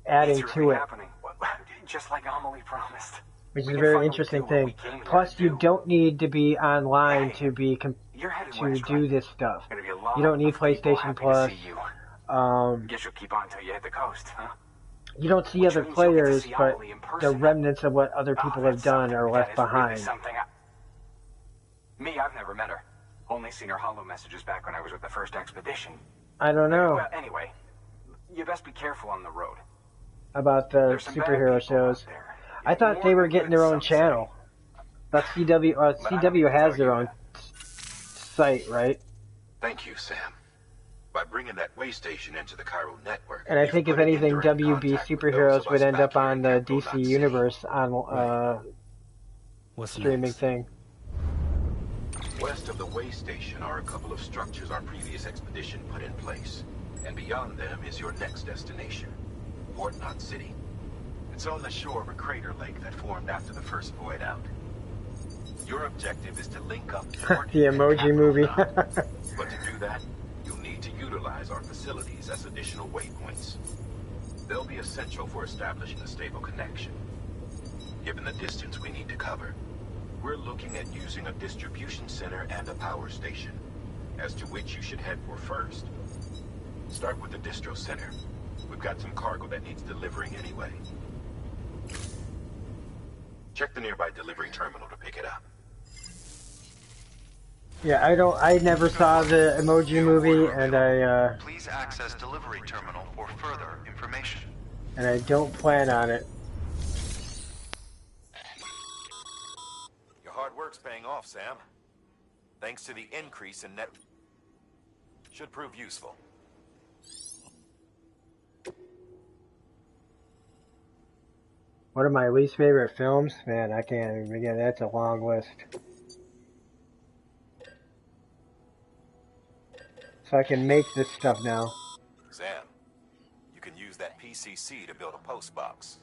adding It's to really it, happening. Just like Amelie promised. which is We a can very finally interesting do what thing. we came here Plus, to you do. don't need to be online to be You're headed to west, do right? this stuff. Gonna be a lot You don't need of people PlayStation happy to Plus. see you. Um, Guess you'll keep on till you hit the coast, huh? you don't see Which other means you'll get to players, see but Amelie in the person. remnants of what other people have That's done something. are That left is really behind. something. Me, I've never met her. Only seen her holo messages back when I was with the first expedition. I don't know Well, anyway, you best be careful on the road. about the There's some bad superhero people out shows. there. I thought More they were than getting good, their own some say. channel. But CW But I don't CW need to has tell their you own that. site, right? Thank you, Sam. By bringing that way station into the Cairo network, And I you've think if put it in anything, direct WB contact with those of superheroes would us end back up here on in the Capital DC Knot City. universe on What's streaming next? thing. West of the way station are a couple of structures our previous expedition put in place. And beyond them is your next destination, Port Knot City. It's on the shore of a crater lake that formed after the first void out. Your objective is to link up Port The and Emoji Capital Movie. Knot. But to do that, you'll need to utilize our facilities as additional waypoints. They'll be essential for establishing a stable connection. Given the distance we need to cover, we're looking at using a distribution center and a power station, as to which you should head for first. Start with the distro center. We've got some cargo that needs delivering anyway. Check the nearby delivery terminal to pick it up. Yeah, I never saw the Emoji Movie, and Please access delivery terminal for further information. and I don't plan on it. Your hard work's paying off, Sam. Thanks to the increase in net... Should prove useful. One of my least favorite films? Man, I can't even begin. That's a long list. So I can make this stuff now. Sam, you can use that PCC to build a post box.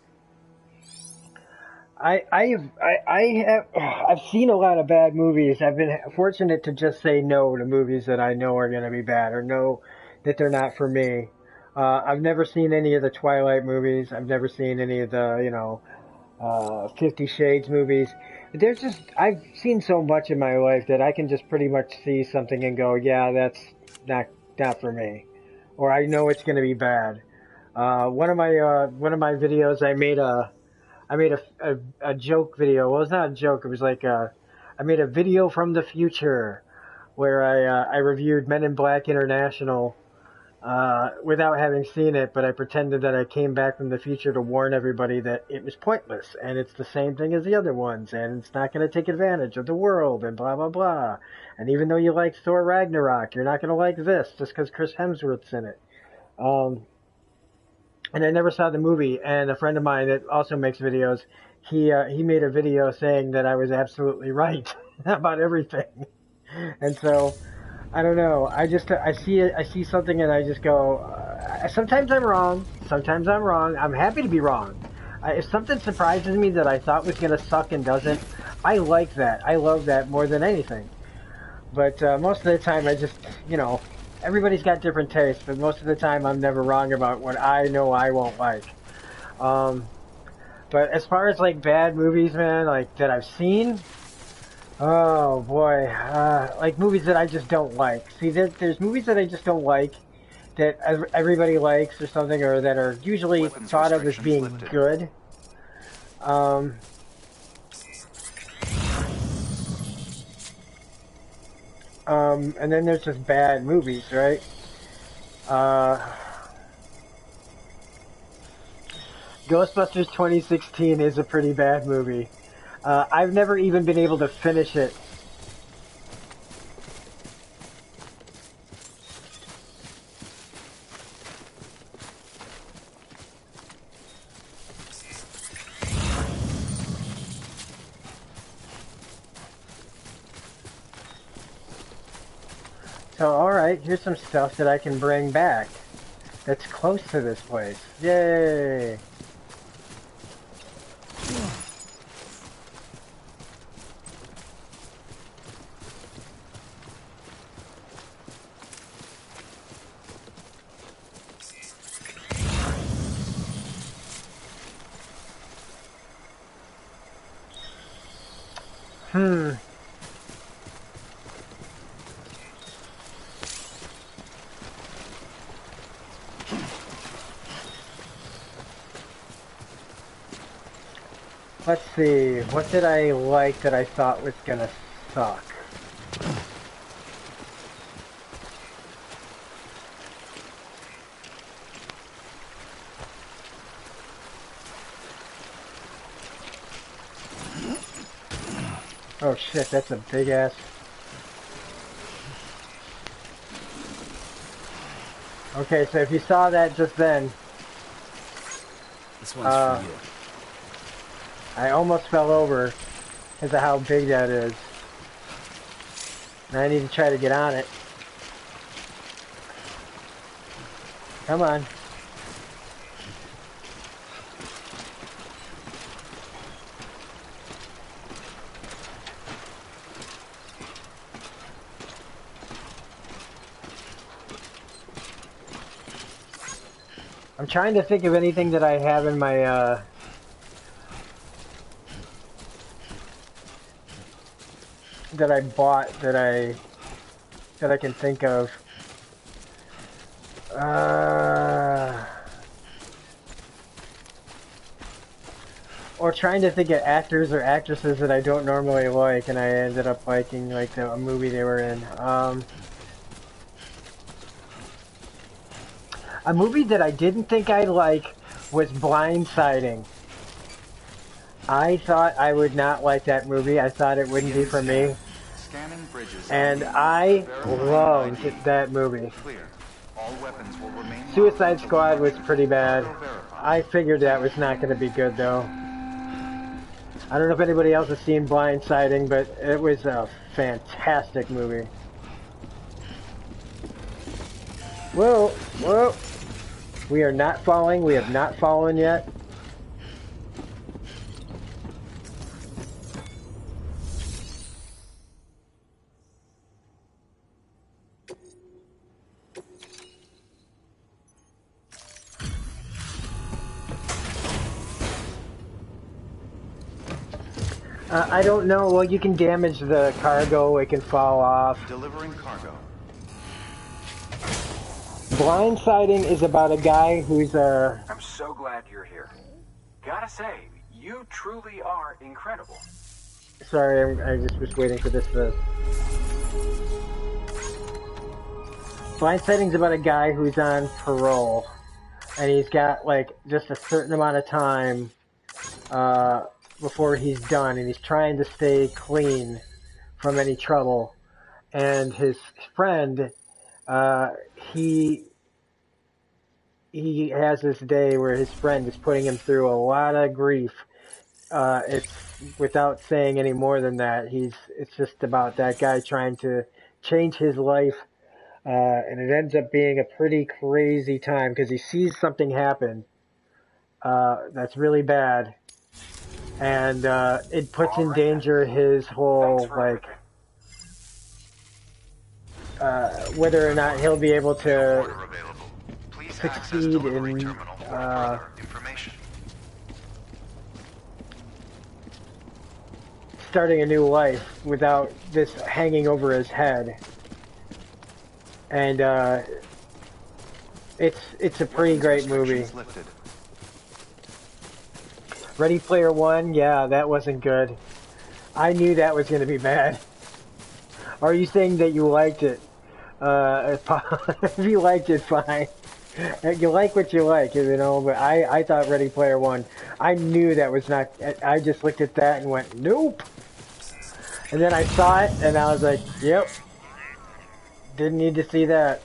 I've seen a lot of bad movies. I've been fortunate to just say no to movies that I know are going to be bad or know that they're not for me. I've never seen any of the Twilight movies. I've never seen any of the, 50 Shades movies. There's just, I've seen so much in my life that I can just pretty much see something and go, yeah, that's not for me. Or I know it's going to be bad. One of my videos, I made a joke video. Well, it's not a joke. It was like I made a video from the future where I reviewed Men in Black International without having seen it, but I pretended that I came back from the future to warn everybody that it was pointless and it's the same thing as the other ones and it's not going to take advantage of the world and blah blah blah. And even though you like Thor Ragnarok, you're not going to like this just because Chris Hemsworth's in it. And I never saw the movie, and a friend of mine that also makes videos, he made a video saying that I was absolutely right about everything. And so, I don't know. I see something and I just go, sometimes I'm wrong, sometimes I'm wrong. I'm happy to be wrong. If something surprises me that I thought was going to suck and doesn't, I like that. I love that more than anything. But most of the time I just, everybody's got different tastes, but most of the time I'm never wrong about what I know I won't like. But as far as like bad movies, man, like that I've seen, oh boy, like movies that I just don't like. See, there's movies that I just don't like that everybody likes or something, or that are usually thought of as being good. And then there's just bad movies, right? Ghostbusters 2016 is a pretty bad movie. I've never even been able to finish it. So, alright, here's some stuff that I can bring back. It's close to this place. Yay! Let's see, what did I like that I thought was gonna suck? Oh shit, that's a big ass. Okay, so if you saw that just then, this one's for you. I almost fell over because of how big that is. And I need to try to get on it. Come on. I'm trying to think of anything that I have in my, that I bought that I can think of. Or trying to think of actors or actresses that I don't normally like, and I ended up liking like a movie they were in. A movie that I didn't think I'd like was Blindsiding. I thought I would not like that movie. I thought it wouldn't be for me. Scanning bridges. And I loved that movie. Clear. All weapons will remain. Suicide Squad was pretty bad. I figured that was not going to be good though. I don't know if anybody else has seen Blindsiding, but it was a fantastic movie. Whoa, whoa. We are not falling. We have not fallen yet. I don't know. Well, you can damage the cargo. It can fall off. Delivering cargo. Blindsiding is about a guy who's a... I'm so glad you're here. Gotta say, you truly are incredible. Sorry, I just was waiting for this to... Blindsiding's about a guy who's on parole. And he's got, like, just a certain amount of time before he's done. And he's trying to stay clean from any trouble. And his friend... he has this day where his friend is putting him through a lot of grief. It's without saying any more than that. It's just about that guy trying to change his life, and it ends up being a pretty crazy time because he sees something happen that's really bad, and it puts in danger his whole like. Whether or not he'll be able to succeed in starting a new life without this hanging over his head. And it's a pretty great movie. Ready Player One, yeah, that wasn't good. I knew that was going to be bad. Are you saying that you liked it? If you liked it, fine. You like what you like, you know, but I thought Ready Player One, I knew that was not, I just looked at that and went, nope. And then I saw it and I was like, yep. Didn't need to see that.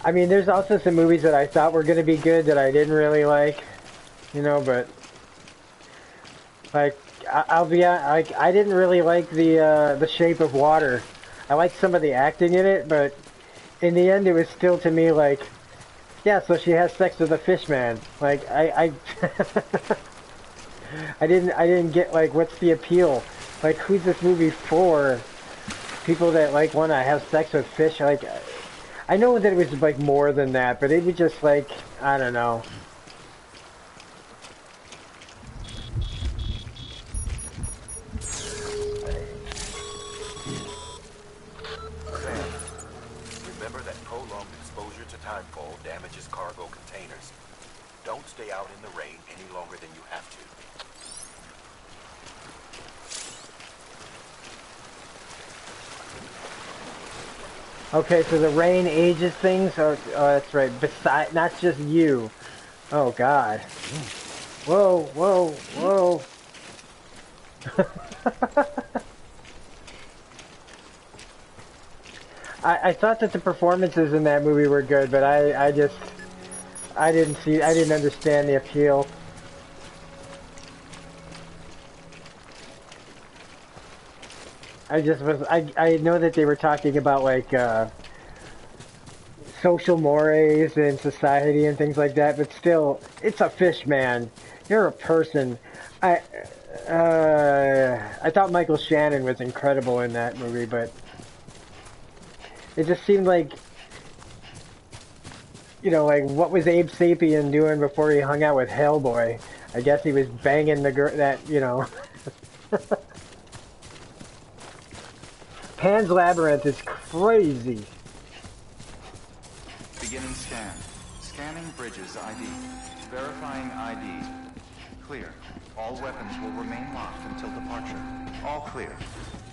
I mean, there's also some movies that I thought were going to be good that I didn't really like. you know, but like I'll be like I didn't really like the Shape of Water. I liked some of the acting in it, but in the end, it was still to me like, yeah, so she has sex with a fish man. Like I didn't get like what's the appeal? Like who's this movie for? People that like want to have sex with fish. Like I know that it was like more than that, but it was just like I don't know. Sam, remember that prolonged exposure to timefall damages cargo containers. Don't stay out in the rain any longer than you have to. Okay, so the rain ages things. Oh, that's right. Beside, not just you. Oh God. Whoa, whoa, whoa. I thought that the performances in that movie were good, but I didn't understand the appeal. I know that they were talking about like social mores and society and things like that, but still, it's a fish, man. You're a person. I thought Michael Shannon was incredible in that movie, but it just seemed like, you know, like what was Abe Sapien doing before he hung out with Hellboy? I guess he was banging the girl that, you know. Pan's Labyrinth is crazy. Beginning scan. Scanning bridges ID. Verifying ID. Clear. All weapons will remain locked until departure. All clear.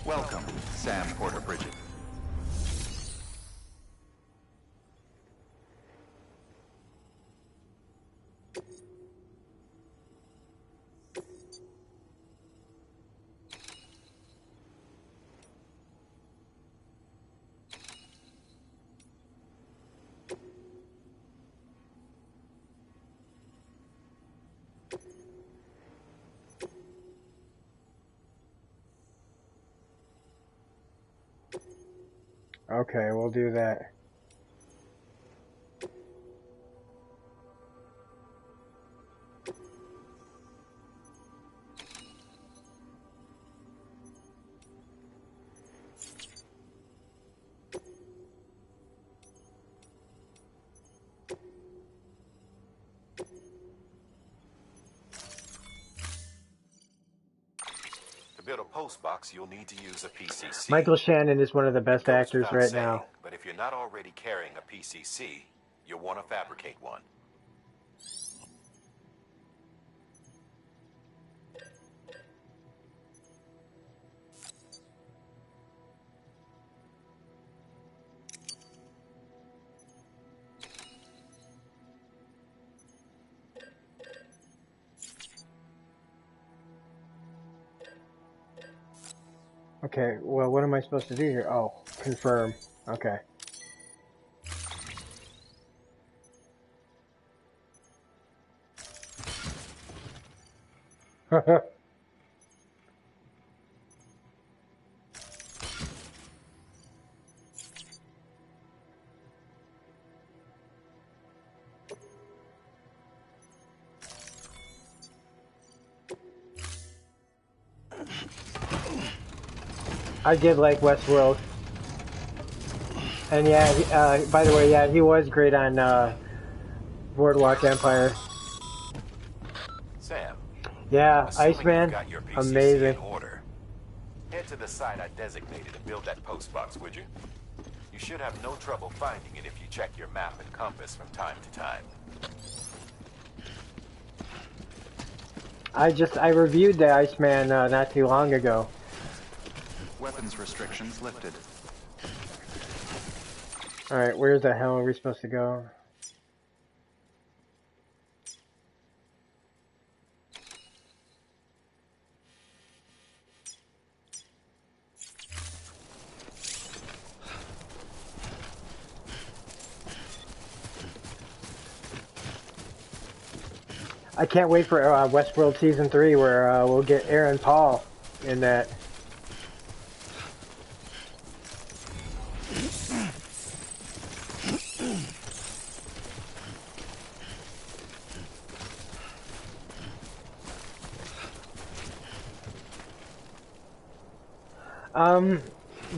Welcome, Sam Porter Bridget. Okay, we'll do that. To build a post box, you'll need to use a PCC. Michael Shannon is one of the best Goes actors without right saying, now. but if you're not already carrying a PCC, you'll want to fabricate one. Okay, well, what am I supposed to do here? Oh, confirm. Okay. I did like Westworld. And yeah, by the way, yeah, he was great on Boardwalk Empire. Sam, Yeah, assuming you've Iceman, got your PCC amazing. in order, head to the site I designated and build that post box, would you? You should have no trouble finding it if you check your map and compass from time to time. I reviewed the Iceman not too long ago. Weapons restrictions lifted. Alright, where the hell are we supposed to go? I can't wait for Westworld Season 3 where we'll get Aaron Paul in that.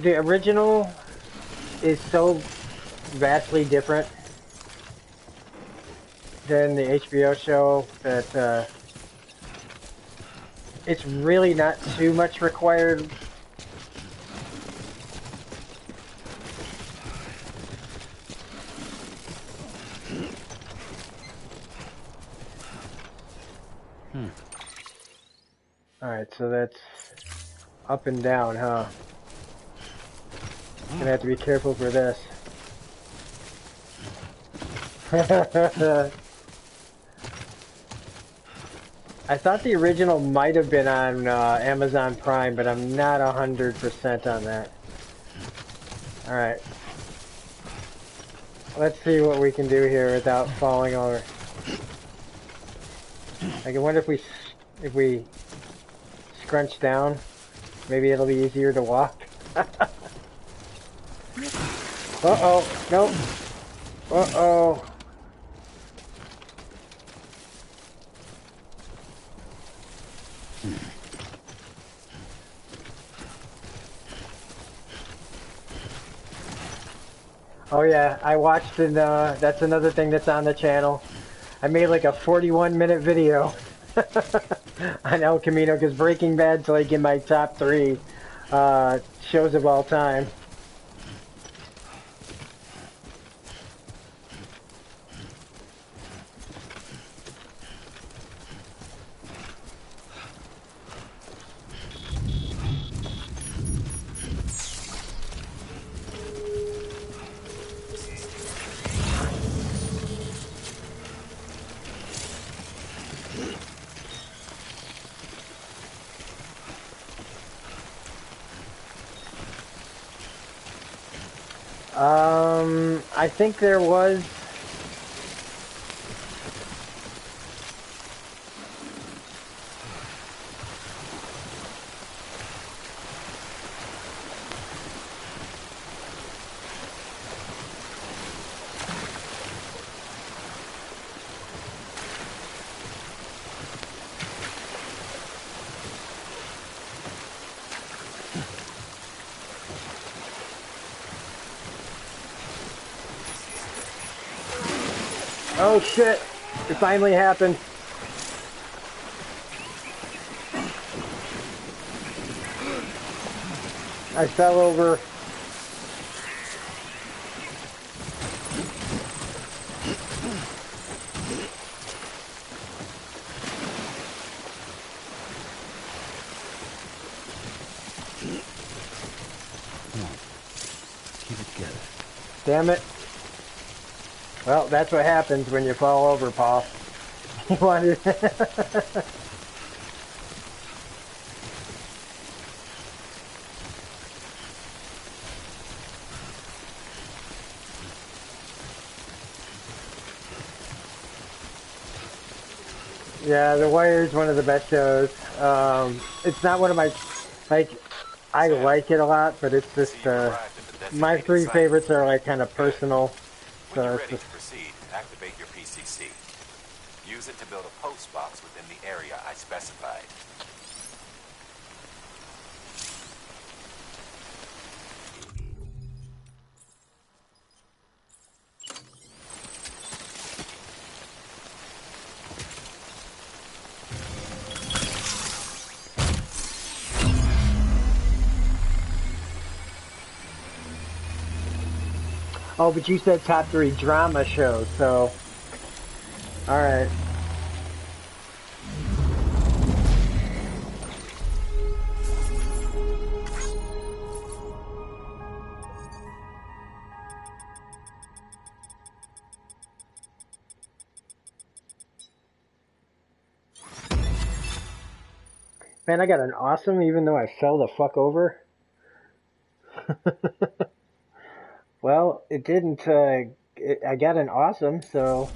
The original is so vastly different than the HBO show that it's really not too much required. Alright, so that's up and down, huh? Gonna have to be careful for this. I thought the original might have been on Amazon Prime, but I'm not 100% on that. Alright. Let's see what we can do here without falling over. I wonder if we scrunch down, maybe it'll be easier to walk. Uh-oh, nope. Uh-oh. Oh yeah, I watched and that's another thing that's on the channel. I made like a 41-minute video on El Camino because Breaking Bad's like in my top 3 shows of all time. I think there was... Oh shit! It finally happened. I fell over. Keep it together. Damn it. Well, that's what happens when you fall over, Paul. You wanted... Yeah, The Wire is one of the best shows. It's not one of my... Like, I like it a lot, but it's just... my 3 favorites are, like, kind of personal. When you're ready to proceed, activate your PCC. Use it to build a post box within the area I specified. Oh, but you said top 3 drama shows, so... Alright. Man, I got an awesome even though I fell the fuck over. Well, it didn't, I got an awesome, so...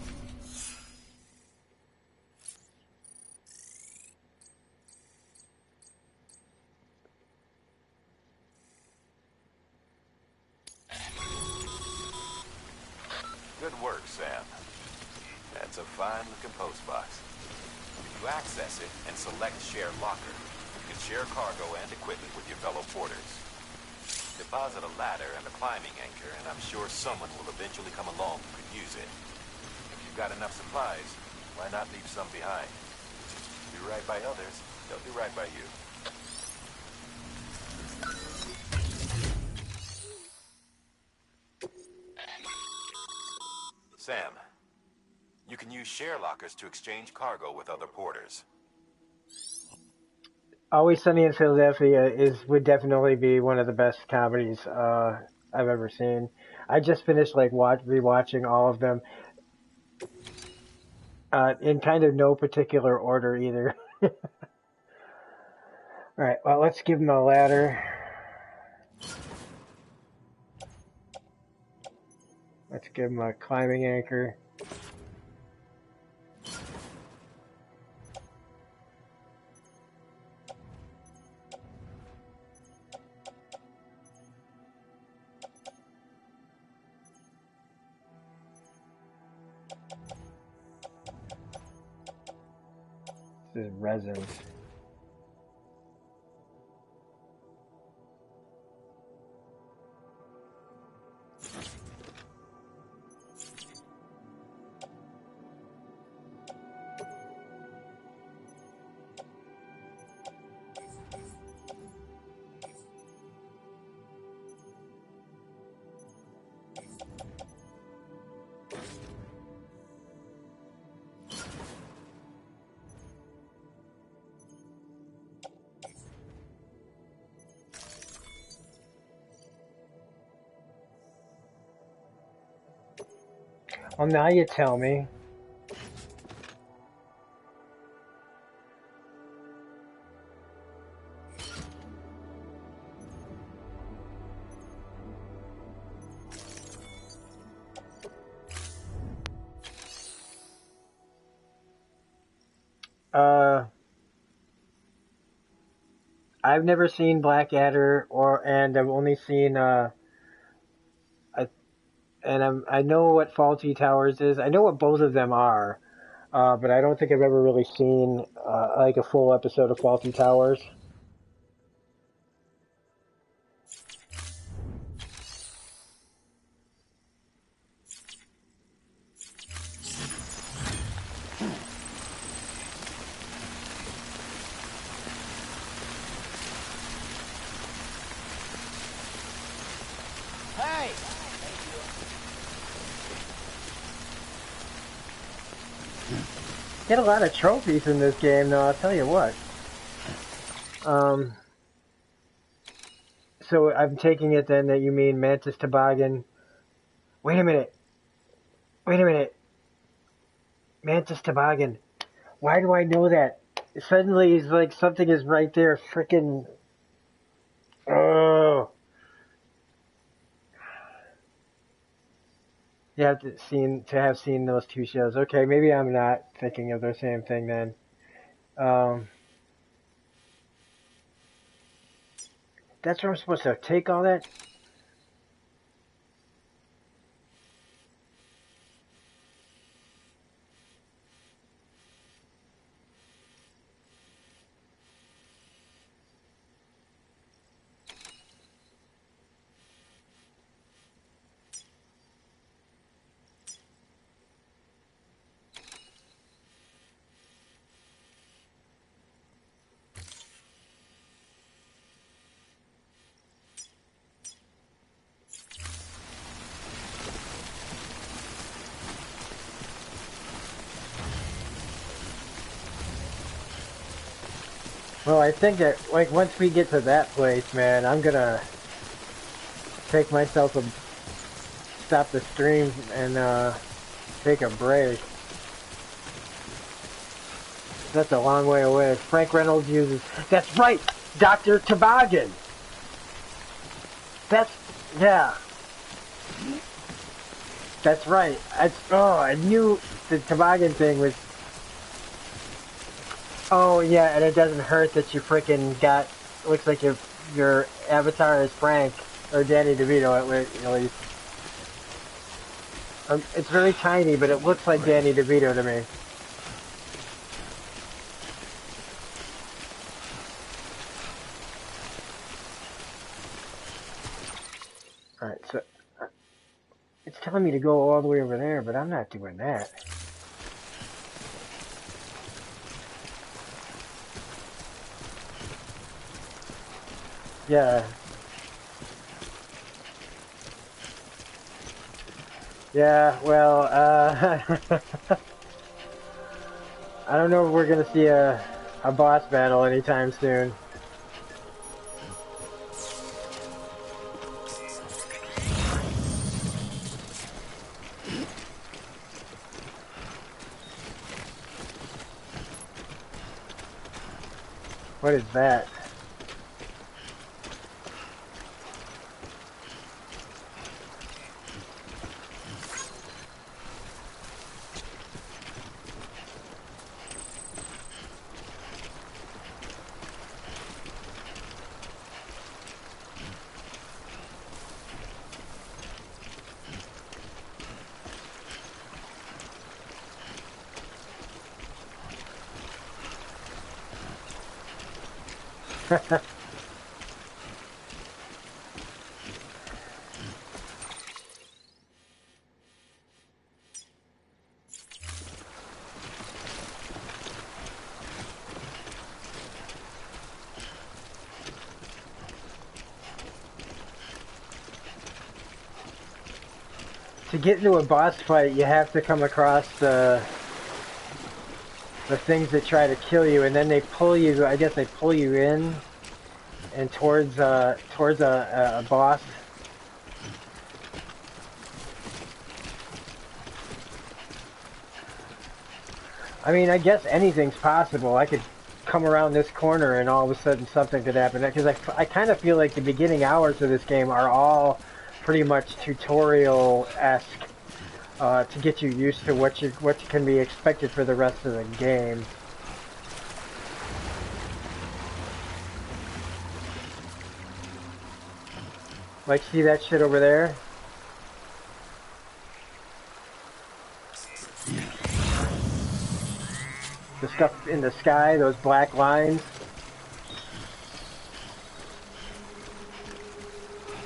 work, Sam. That's a fine-looking postbox. If you access it and select Share Locker, you can share cargo and equipment with your fellow porters. Deposit a ladder and a climbing anchor, and I'm sure someone will eventually come along who could use it. If you've got enough supplies, why not leave some behind? Do right by others, they'll do right by you. Sam, you can use share lockers to exchange cargo with other porters. Always Sunny in Philadelphia would definitely be one of the best comedies I've ever seen. I just finished like rewatching all of them in kind of no particular order either. All right, well, let's give him a ladder. Let's give him a climbing anchor. This is resin. Well, now you tell me. I've never seen Blackadder, and I've only seen I know what Faulty Towers is. I know what both of them are, but I don't think I've ever really seen like a full episode of Faulty Towers. Hey! Get a lot of trophies in this game, though, I'll tell you what. So I'm taking it then that you mean Mantis Toboggan. Wait a minute. Mantis Toboggan. Why do I know that? Suddenly it's like something is right there. Frickin'. Oh. You have to have seen those two shows. Okay, maybe I'm not thinking of the same thing then. That's where I'm supposed to take all that? Well, I think that, like, once we get to that place, man, I'm gonna take myself stop the stream and, take a break. That's a long way away. Frank Reynolds uses, that's right! Dr. Toboggan! Yeah. That's right. I knew the toboggan thing was... Oh, yeah, and it doesn't hurt that you frickin' got... Looks like your avatar is Frank, or Danny DeVito at least. It's very tiny, but it looks like Danny DeVito to me. Alright, so it's telling me to go all the way over there, but I'm not doing that. Yeah. Yeah, well, I don't know if we're gonna see a boss battle anytime soon. What is that? To get into a boss fight, you have to come across the things that try to kill you, and then they pull you. I guess they pull you in and towards a boss. I mean, I guess anything's possible. I could come around this corner and all of a sudden something could happen. Because I kind of feel like the beginning hours of this game are all pretty much tutorial-esque to get you used to what can be expected for the rest of the game. Like, see that shit over there? The stuff in the sky, those black lines.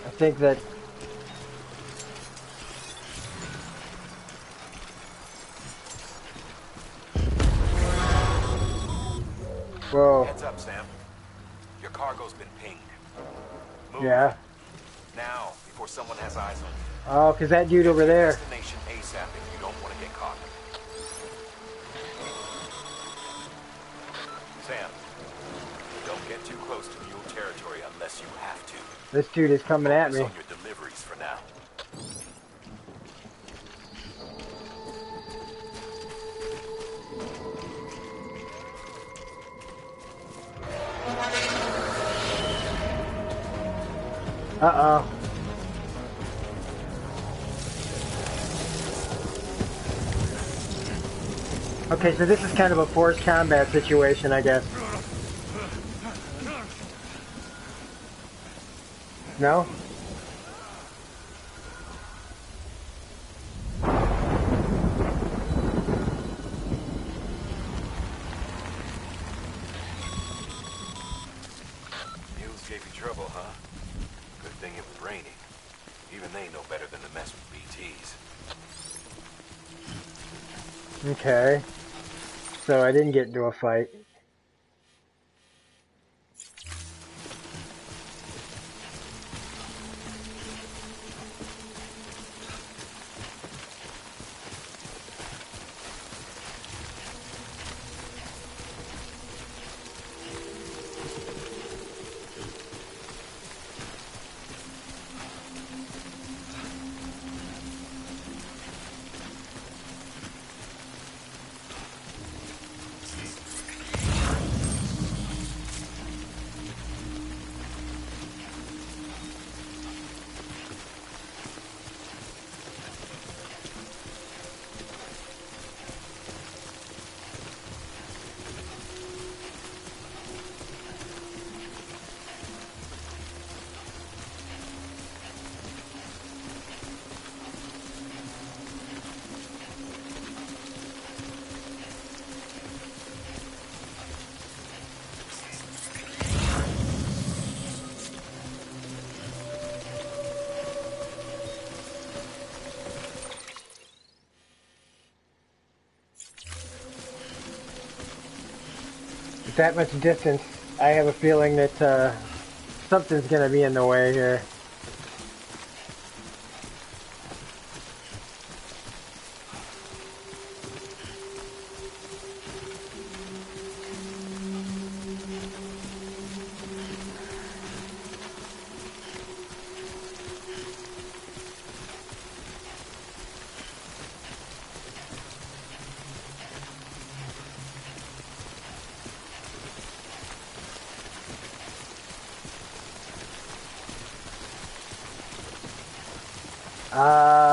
I think that... Whoa. Heads up, Sam. Your cargo's been pinged. Move. Yeah. Now, before someone has eyes on you. Oh, because that dude over there. Destination ASAP if you don't want to get caught. Sam, don't get too close to mule territory unless you have to. This dude is coming at me. Focus on your deliveries for now. Uh-oh. Okay, so this is kind of a forced combat situation, I guess. No? Mules gave you trouble, huh? Good thing it was raining. Even they know better than to mess with BTs. Okay. So I didn't get into a fight. that much distance, I have a feeling that something's going to be in the way here.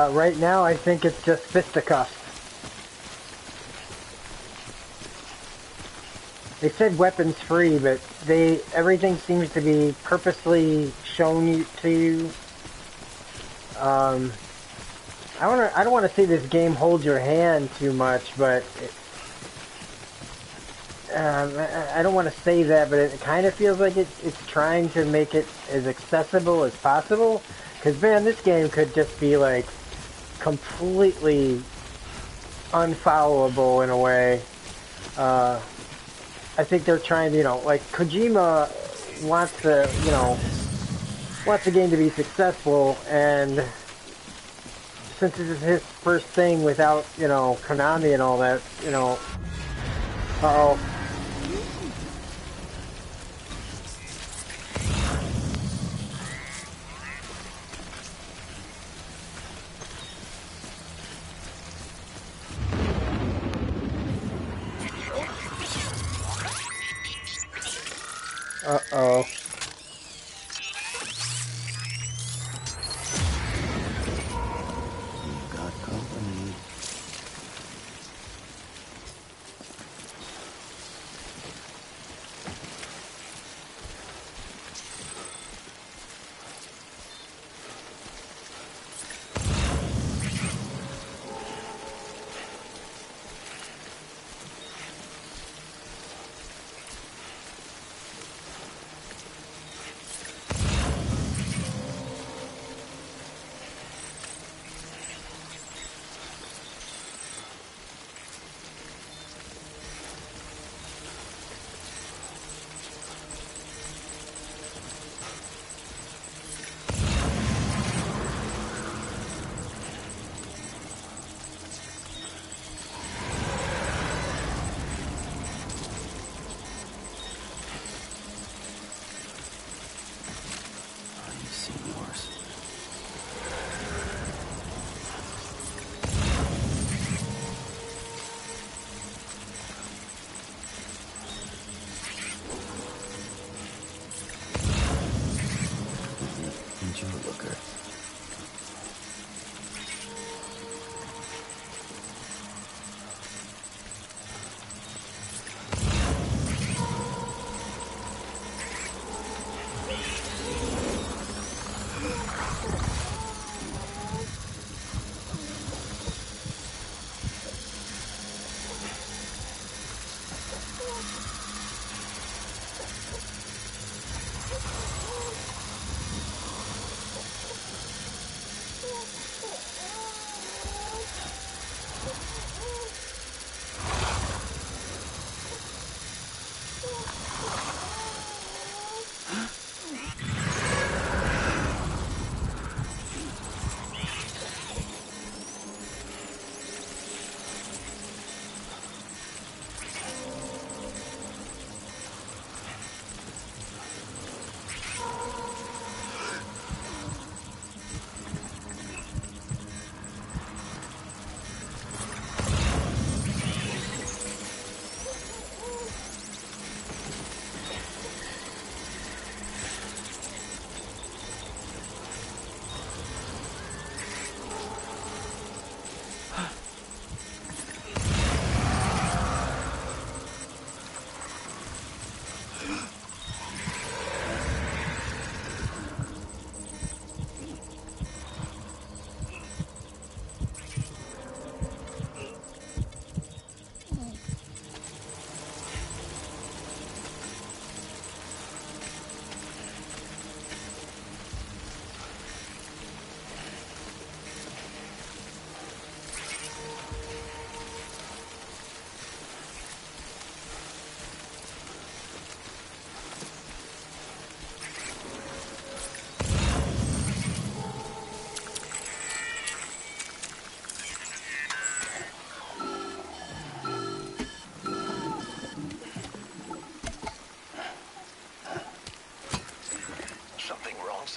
Right now, I think it's just fisticuffs. They said weapons free, but everything seems to be purposely shown to you. I don't want to say this game holds your hand too much, but I don't want to say that, but it kind of feels like it's trying to make it as accessible as possible. Because man, this game could just be like completely unfollowable in a way. I think they're trying to, like Kojima wants the game to be successful, and since this is his first thing without, Konami and all that, uh-oh. Uh-oh. You've got company.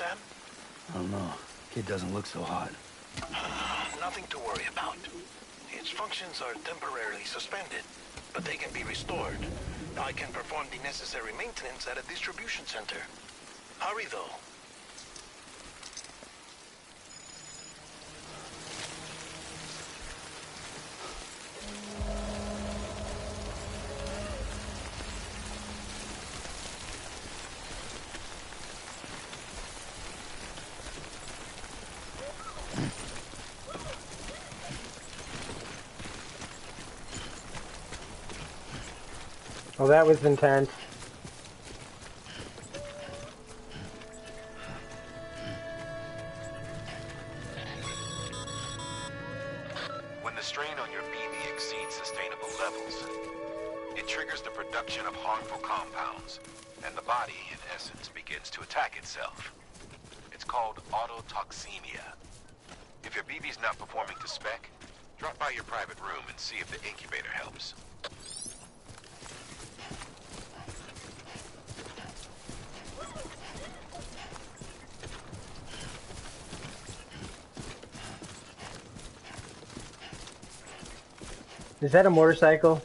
Sam? I don't know. Kid doesn't look so hot. Nothing to worry about. Its functions are temporarily suspended, but they can be restored. I can perform the necessary maintenance at a distribution center. Hurry, though. Well, that was intense. When the strain on your BB exceeds sustainable levels, it triggers the production of harmful compounds, and the body, in essence, begins to attack itself. It's called autotoxemia. If your BB's not performing to spec, drop by your private room and see if the incubator helps. Is that a motorcycle?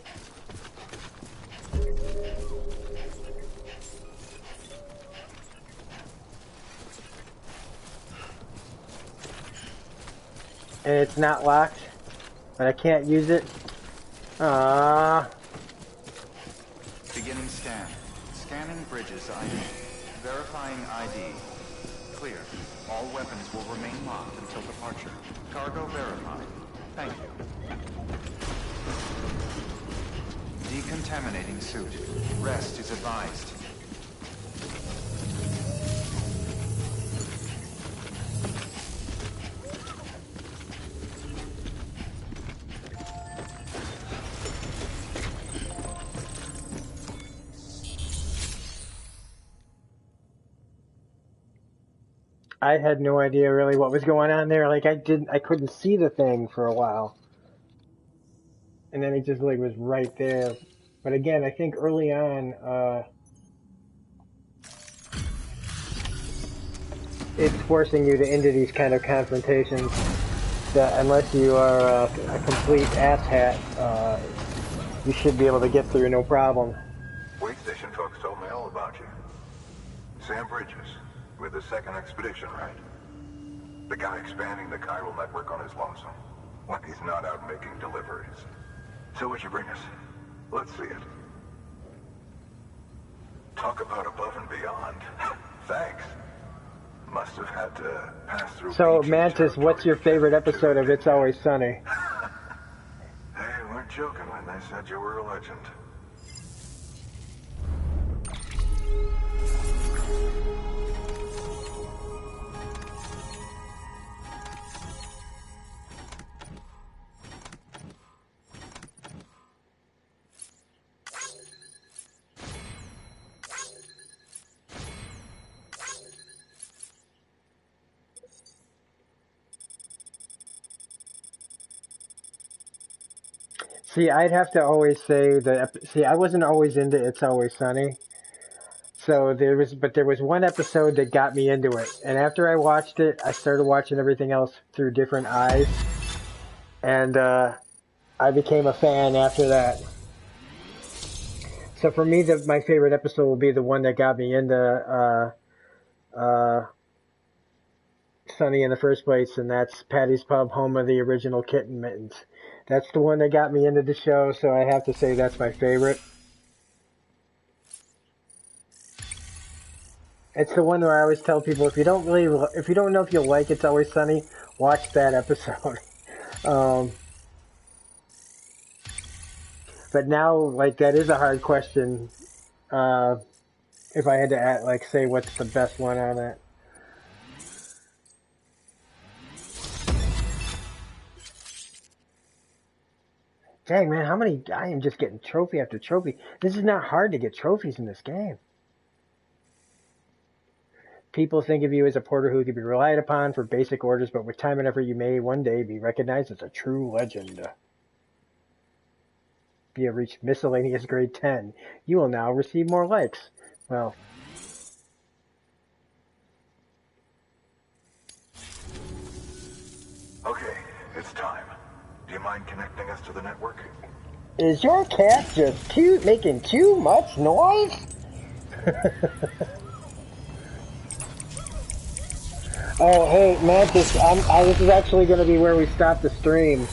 And it's not locked, but I can't use it. Beginning scan. Scanning bridges ID. Verifying ID. Clear. All weapons will remain locked until departure. Cargo verified. Thank you. Decontaminating suit. Rest is advised. I had no idea really what was going on there. Like I couldn't see the thing for a while. And then it just like was right there. But again, I think early on, it's forcing you to into these kind of confrontations that unless you are a complete asshat, you should be able to get through no problem. Wait station folks told me all about you. Sam Bridges, with the second expedition, right? The guy expanding the chiral network on his lonesome, when he's not out making deliveries. So what'd you bring us? Let's see it. Talk about above and beyond. Thanks. Must have had to pass through. So, Mantis, what's your favorite episode of It's Always Sunny? They weren't joking when they said you were a legend. See, I'd have to always say I wasn't always into It's Always Sunny. So there was one episode that got me into it. And after I watched it, I started watching everything else through different eyes. And, I became a fan after that. So for me, my favorite episode will be the one that got me into, Sunny in the first place, and that's Patty's Pub, home of the original Kitten Mittens. That's the one that got me into the show, so I have to say that's my favorite. It's the one where I always tell people, if you don't know if you'll like It's Always Sunny, watch that episode. But now, like, that is a hard question. If I had to say what's the best one on it. Dang, man, I am just getting trophy after trophy. This is not hard to get trophies in this game. People think of you as a porter who can be relied upon for basic orders, but with time and effort you may one day be recognized as a true legend. You have reached miscellaneous grade 10. You will now receive more likes. Well, Okay, it's time. Do you mind connecting us to the network? Is your cat just making too much noise? Oh, hey, Mantis, this is actually going to be where we stop the stream.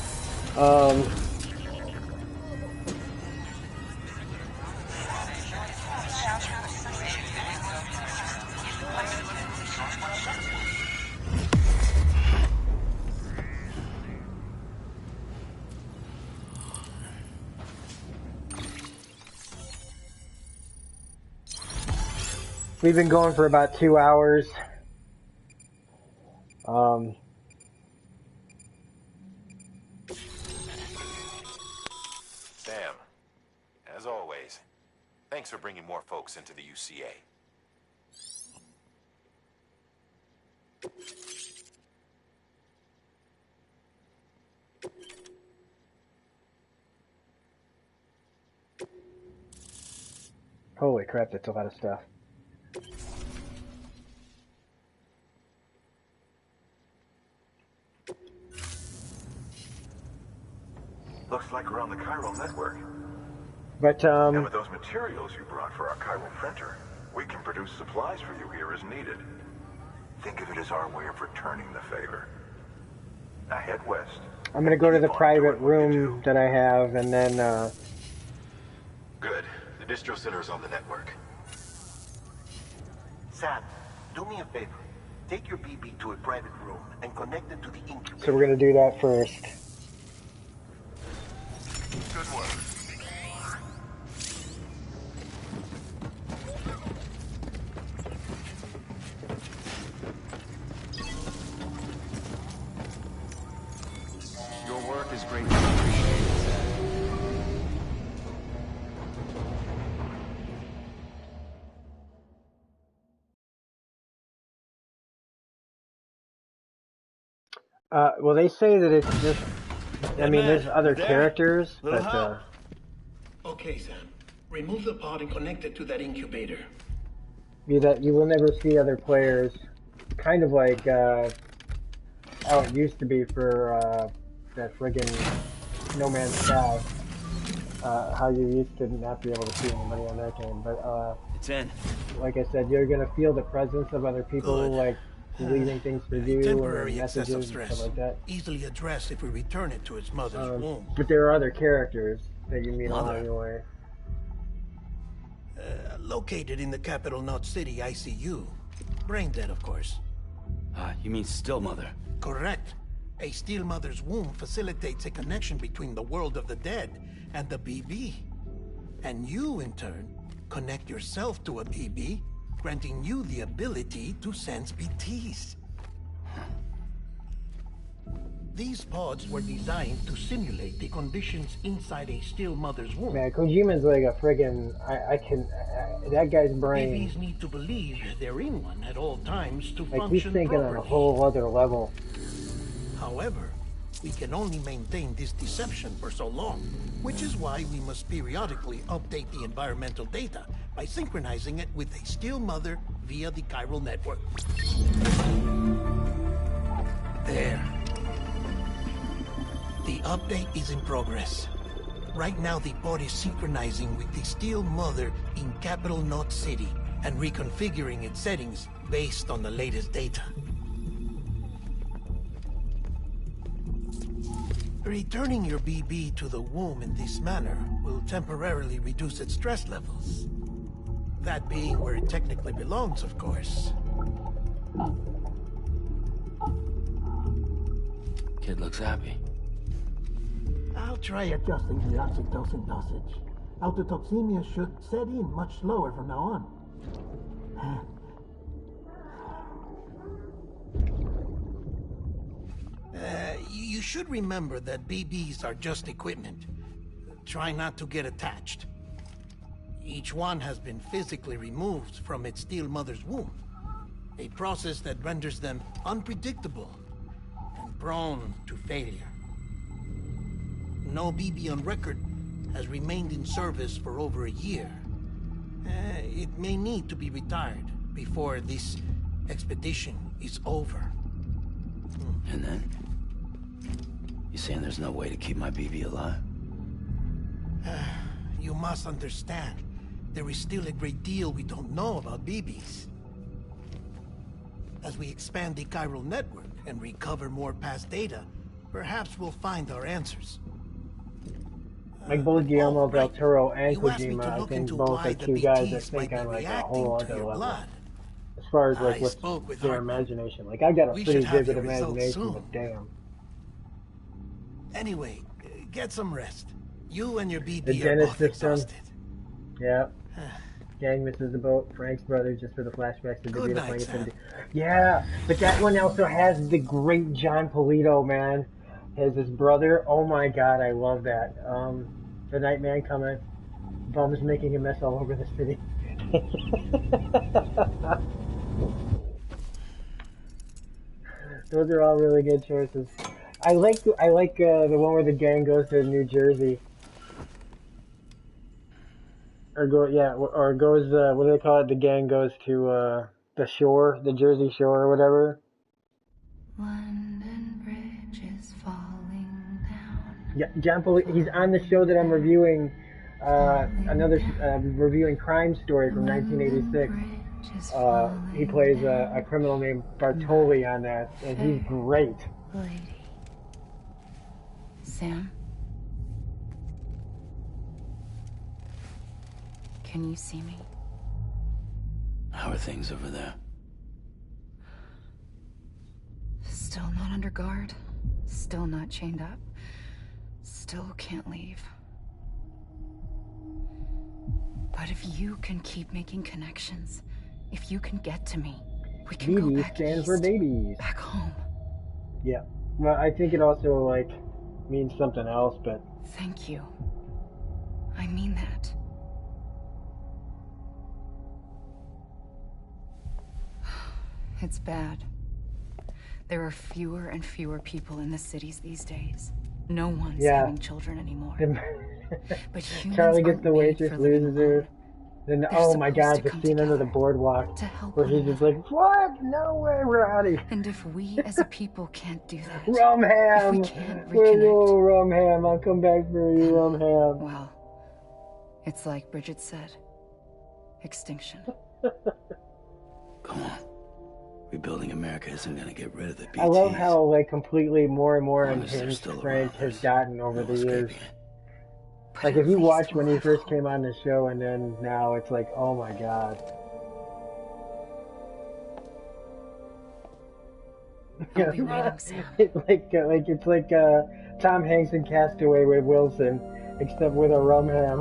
We've been going for about 2 hours. Sam, as always, thanks for bringing more folks into the UCA. Holy crap, that's a lot of stuff. Looks like we're on the chiral network. But, And with those materials you brought for our chiral printer, we can produce supplies for you here as needed. Think of it as our way of returning the favor. Now head west. I'm gonna go to the private room that I have, and then, Good. The distro center is on the network. Sam, do me a favor. Take your BB to a private room and connect it to the incubator. so we're gonna do that first. Good work. Your work is greatly appreciated, Sam. Well, they say that it's just, I mean, there's other there? characters, Little but, help? Okay, Sam. Remove the pod and connect it to that incubator. you will never see other players. Kind of like, how it used to be for, that friggin' No Man's Sky. How you used to not be able to see anybody on that game, but, It's in. like I said, you're gonna feel the presence of other people, Good. like, leaving things for you, or Temporary messages excessive and stress. stuff like that. Easily addressed if we return it to its mother's womb. But there are other characters that you meet Mother. along your way. Located in the capital Knot City ICU. Brain dead, of course. You mean Still Mother? Correct. A steel mother's womb facilitates a connection between the world of the dead and the BB. And you, in turn, connect yourself to a BB, granting you the ability to sense BTs. These pods were designed to simulate the conditions inside a still mother's womb. Man, Kojima's like a friggin' that guy's brain. Babies need to believe they're in one at all times to Like, he's function thinking properly. on a whole other level. However, we can only maintain this deception for so long, which is why we must periodically update the environmental data by synchronizing it with a still mother via the chiral network. There. The update is in progress. Right now, the pod is synchronizing with the still mother in capital Knot City and reconfiguring its settings based on the latest data. Returning your BB to the womb in this manner will temporarily reduce its stress levels. That being where it technically belongs, of course. Kid looks happy. I'll try adjusting the oxytocin dosage. Autotoxemia should set in much slower from now on. You should remember that BBs are just equipment. Try not to get attached. Each one has been physically removed from its steel mother's womb. A process that renders them unpredictable and prone to failure. No BB on record has remained in service for over a year. It may need to be retired before this expedition is over. And then? You saying there's no way to keep my BB alive? You must understand, there is still a great deal we don't know about BBs. As we expand the chiral network and recover more past data, perhaps we'll find our answers. Like both Guillermo del Toro and You asked me Kojima, to I look think into both why are the two guys that BTs think might be on like a reacting whole to other your level. blood. As far as like I what's spoke with their Hartman. imagination. Like I got a We pretty should have vivid your results imagination, soon. but damn. Anyway, get some rest. You and your The BB are Dennis both system. exhausted. Yeah. Gang misses the boat. Frank's brother, just for the flashbacks of Good DeVito night, playing Sam. Infinity. Yeah, but that one also has the great John Polito, man. Has his brother. Oh my god, I love that. The Nightman coming. Bum's making a mess all over the city. Those are all really good choices. I like the one where the gang goes to New Jersey. Or goes, what do they call it? The gang goes to the shore, the Jersey Shore or whatever. London Bridge is falling down. Yeah, John he's on the show that I'm reviewing, reviewing Crime Story from 1986. He plays a criminal named Bartoli on that, and he's great. Lady. Sam? Can you see me? How are things over there? Still not under guard. Still not chained up. Still can't leave. But if you can keep making connections, if you can get to me, we can go back stands east, for babies. back home. Yeah. Well, I think it also, like, means something else, but... Thank you. I mean that. It's bad. There are fewer and fewer people in the cities these days. No one's having children anymore. But humans Charlie gets aren't the made waitress, for living loses her. alone. Then, They're oh my supposed god, to the come scene under the together boardwalk. to help Where one he's just another. like, what? No way, we're out of here. And if we as a people can't do that, Rum ham! if we can't Whoa, reconnect, rum ham, I'll come back for you, rum ham. well, it's like Bridget said, extinction. Come on. Rebuilding America isn't gonna get rid of the BTs. I love how, like, completely more and more As long as they're unhinged still Frank around, has gotten over the years. escaping it. Like, if you watch when he first came on the show and then now, it's like, oh my god. I'll be waiting, Sam. It's like Tom Hanks in Castaway with Wilson, except with a rum ham.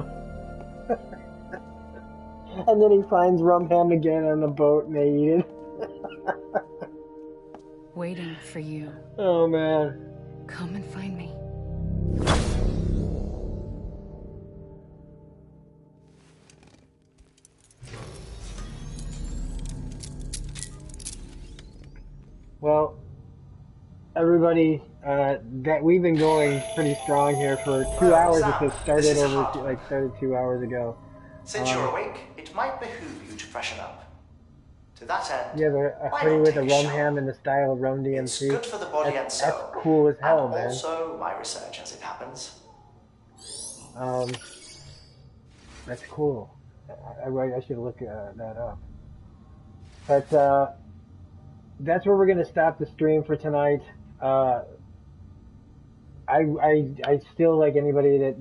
And then he finds rum ham again on the boat and they eat it. Waiting for you. Oh man. Come and find me. Well, everybody, that we've been going pretty strong here for 2 hours. Sam, It started this is over, Hartman. started 2 hours ago. Since you're awake, it might behoove you to freshen up. To that end, You have a why hoodie not with take a a rum shower? ham in the style of Rum DMC. It's good for the body and soul. That's cool as hell, and man. also my research as it happens. That's cool. I should look that up. But that's where we're gonna stop the stream for tonight. I still, like anybody that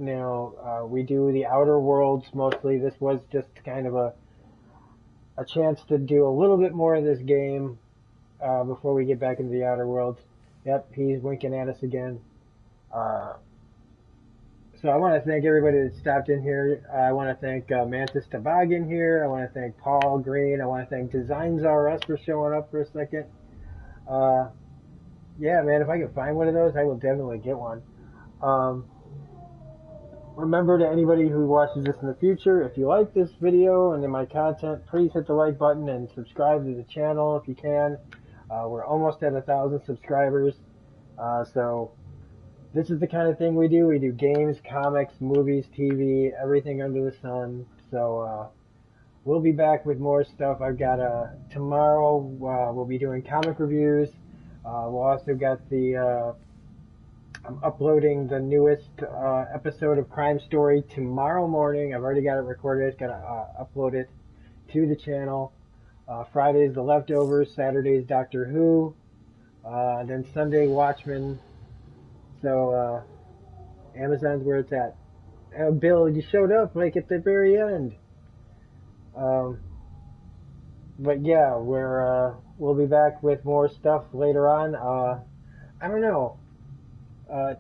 we do the Outer Worlds mostly. This was just kind of a chance to do a little bit more of this game before we get back into the Outer Worlds. Yep, he's winking at us again. So I want to thank everybody that stopped in here. I want to thank Mantis Toboggan here. I want to thank Paul Green. I want to thank Designs R Us for showing up for a second. Yeah, man, if I can find one of those, I will definitely get one. Remember, to anybody who watches this in the future, if you like this video and my content, please hit the like button and subscribe to the channel if you can. We're almost at 1,000 subscribers. So this is the kind of thing we do. We do games, comics, movies, TV, everything under the sun. So we'll be back with more stuff. I've got tomorrow we'll be doing comic reviews. We'll also got the I'm uploading the newest episode of Crime Story tomorrow morning. I've already got it recorded. Gonna upload it to the channel. Friday's The Leftovers. Saturday's Doctor Who. Then Sunday Watchmen. So Amazon's where it's at. Bill, you showed up like at the very end. But yeah, we'll be back with more stuff later on. I don't know.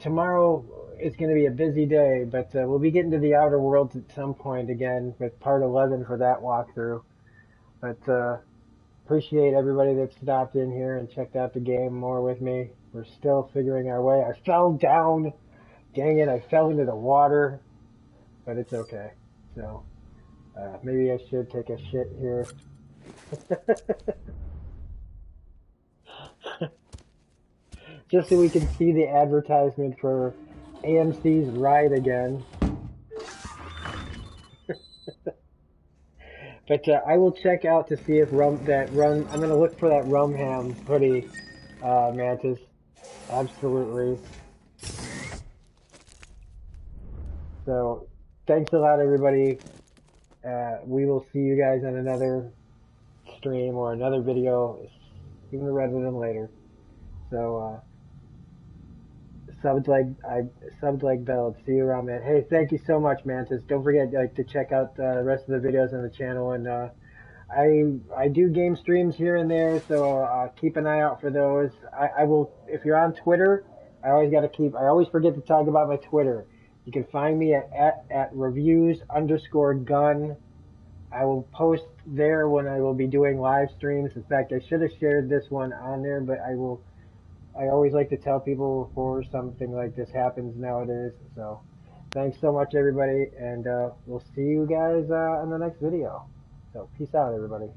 Tomorrow is going to be a busy day, but we'll be getting to the Outer Worlds at some point again with part 11 for that walkthrough. But appreciate everybody that stopped in here and checked out the game more with me. We're still figuring our way. I fell down. Dang it, I fell into the water. But it's okay. So maybe I should take a shit here. Just so we can see the advertisement for AMC's Ride Again. But I will check out to see if I'm going to look for that rum ham hoodie, Mantis. Absolutely. So, thanks a lot, everybody. We will see you guys on another stream or another video sooner rather than later. So, subbed like Bell. See you around, man. Hey, thank you so much, Mantis. Don't forget to check out the rest of the videos on the channel, and I do game streams here and there, so keep an eye out for those. I will, if you're on Twitter, I always forget to talk about my Twitter. You can find me at reviews_gun. I will post there when I will be doing live streams. In fact, I should have shared this one on there, but I always like to tell people before something like this happens nowadays. So thanks so much, everybody, and we'll see you guys in the next video. So peace out, everybody.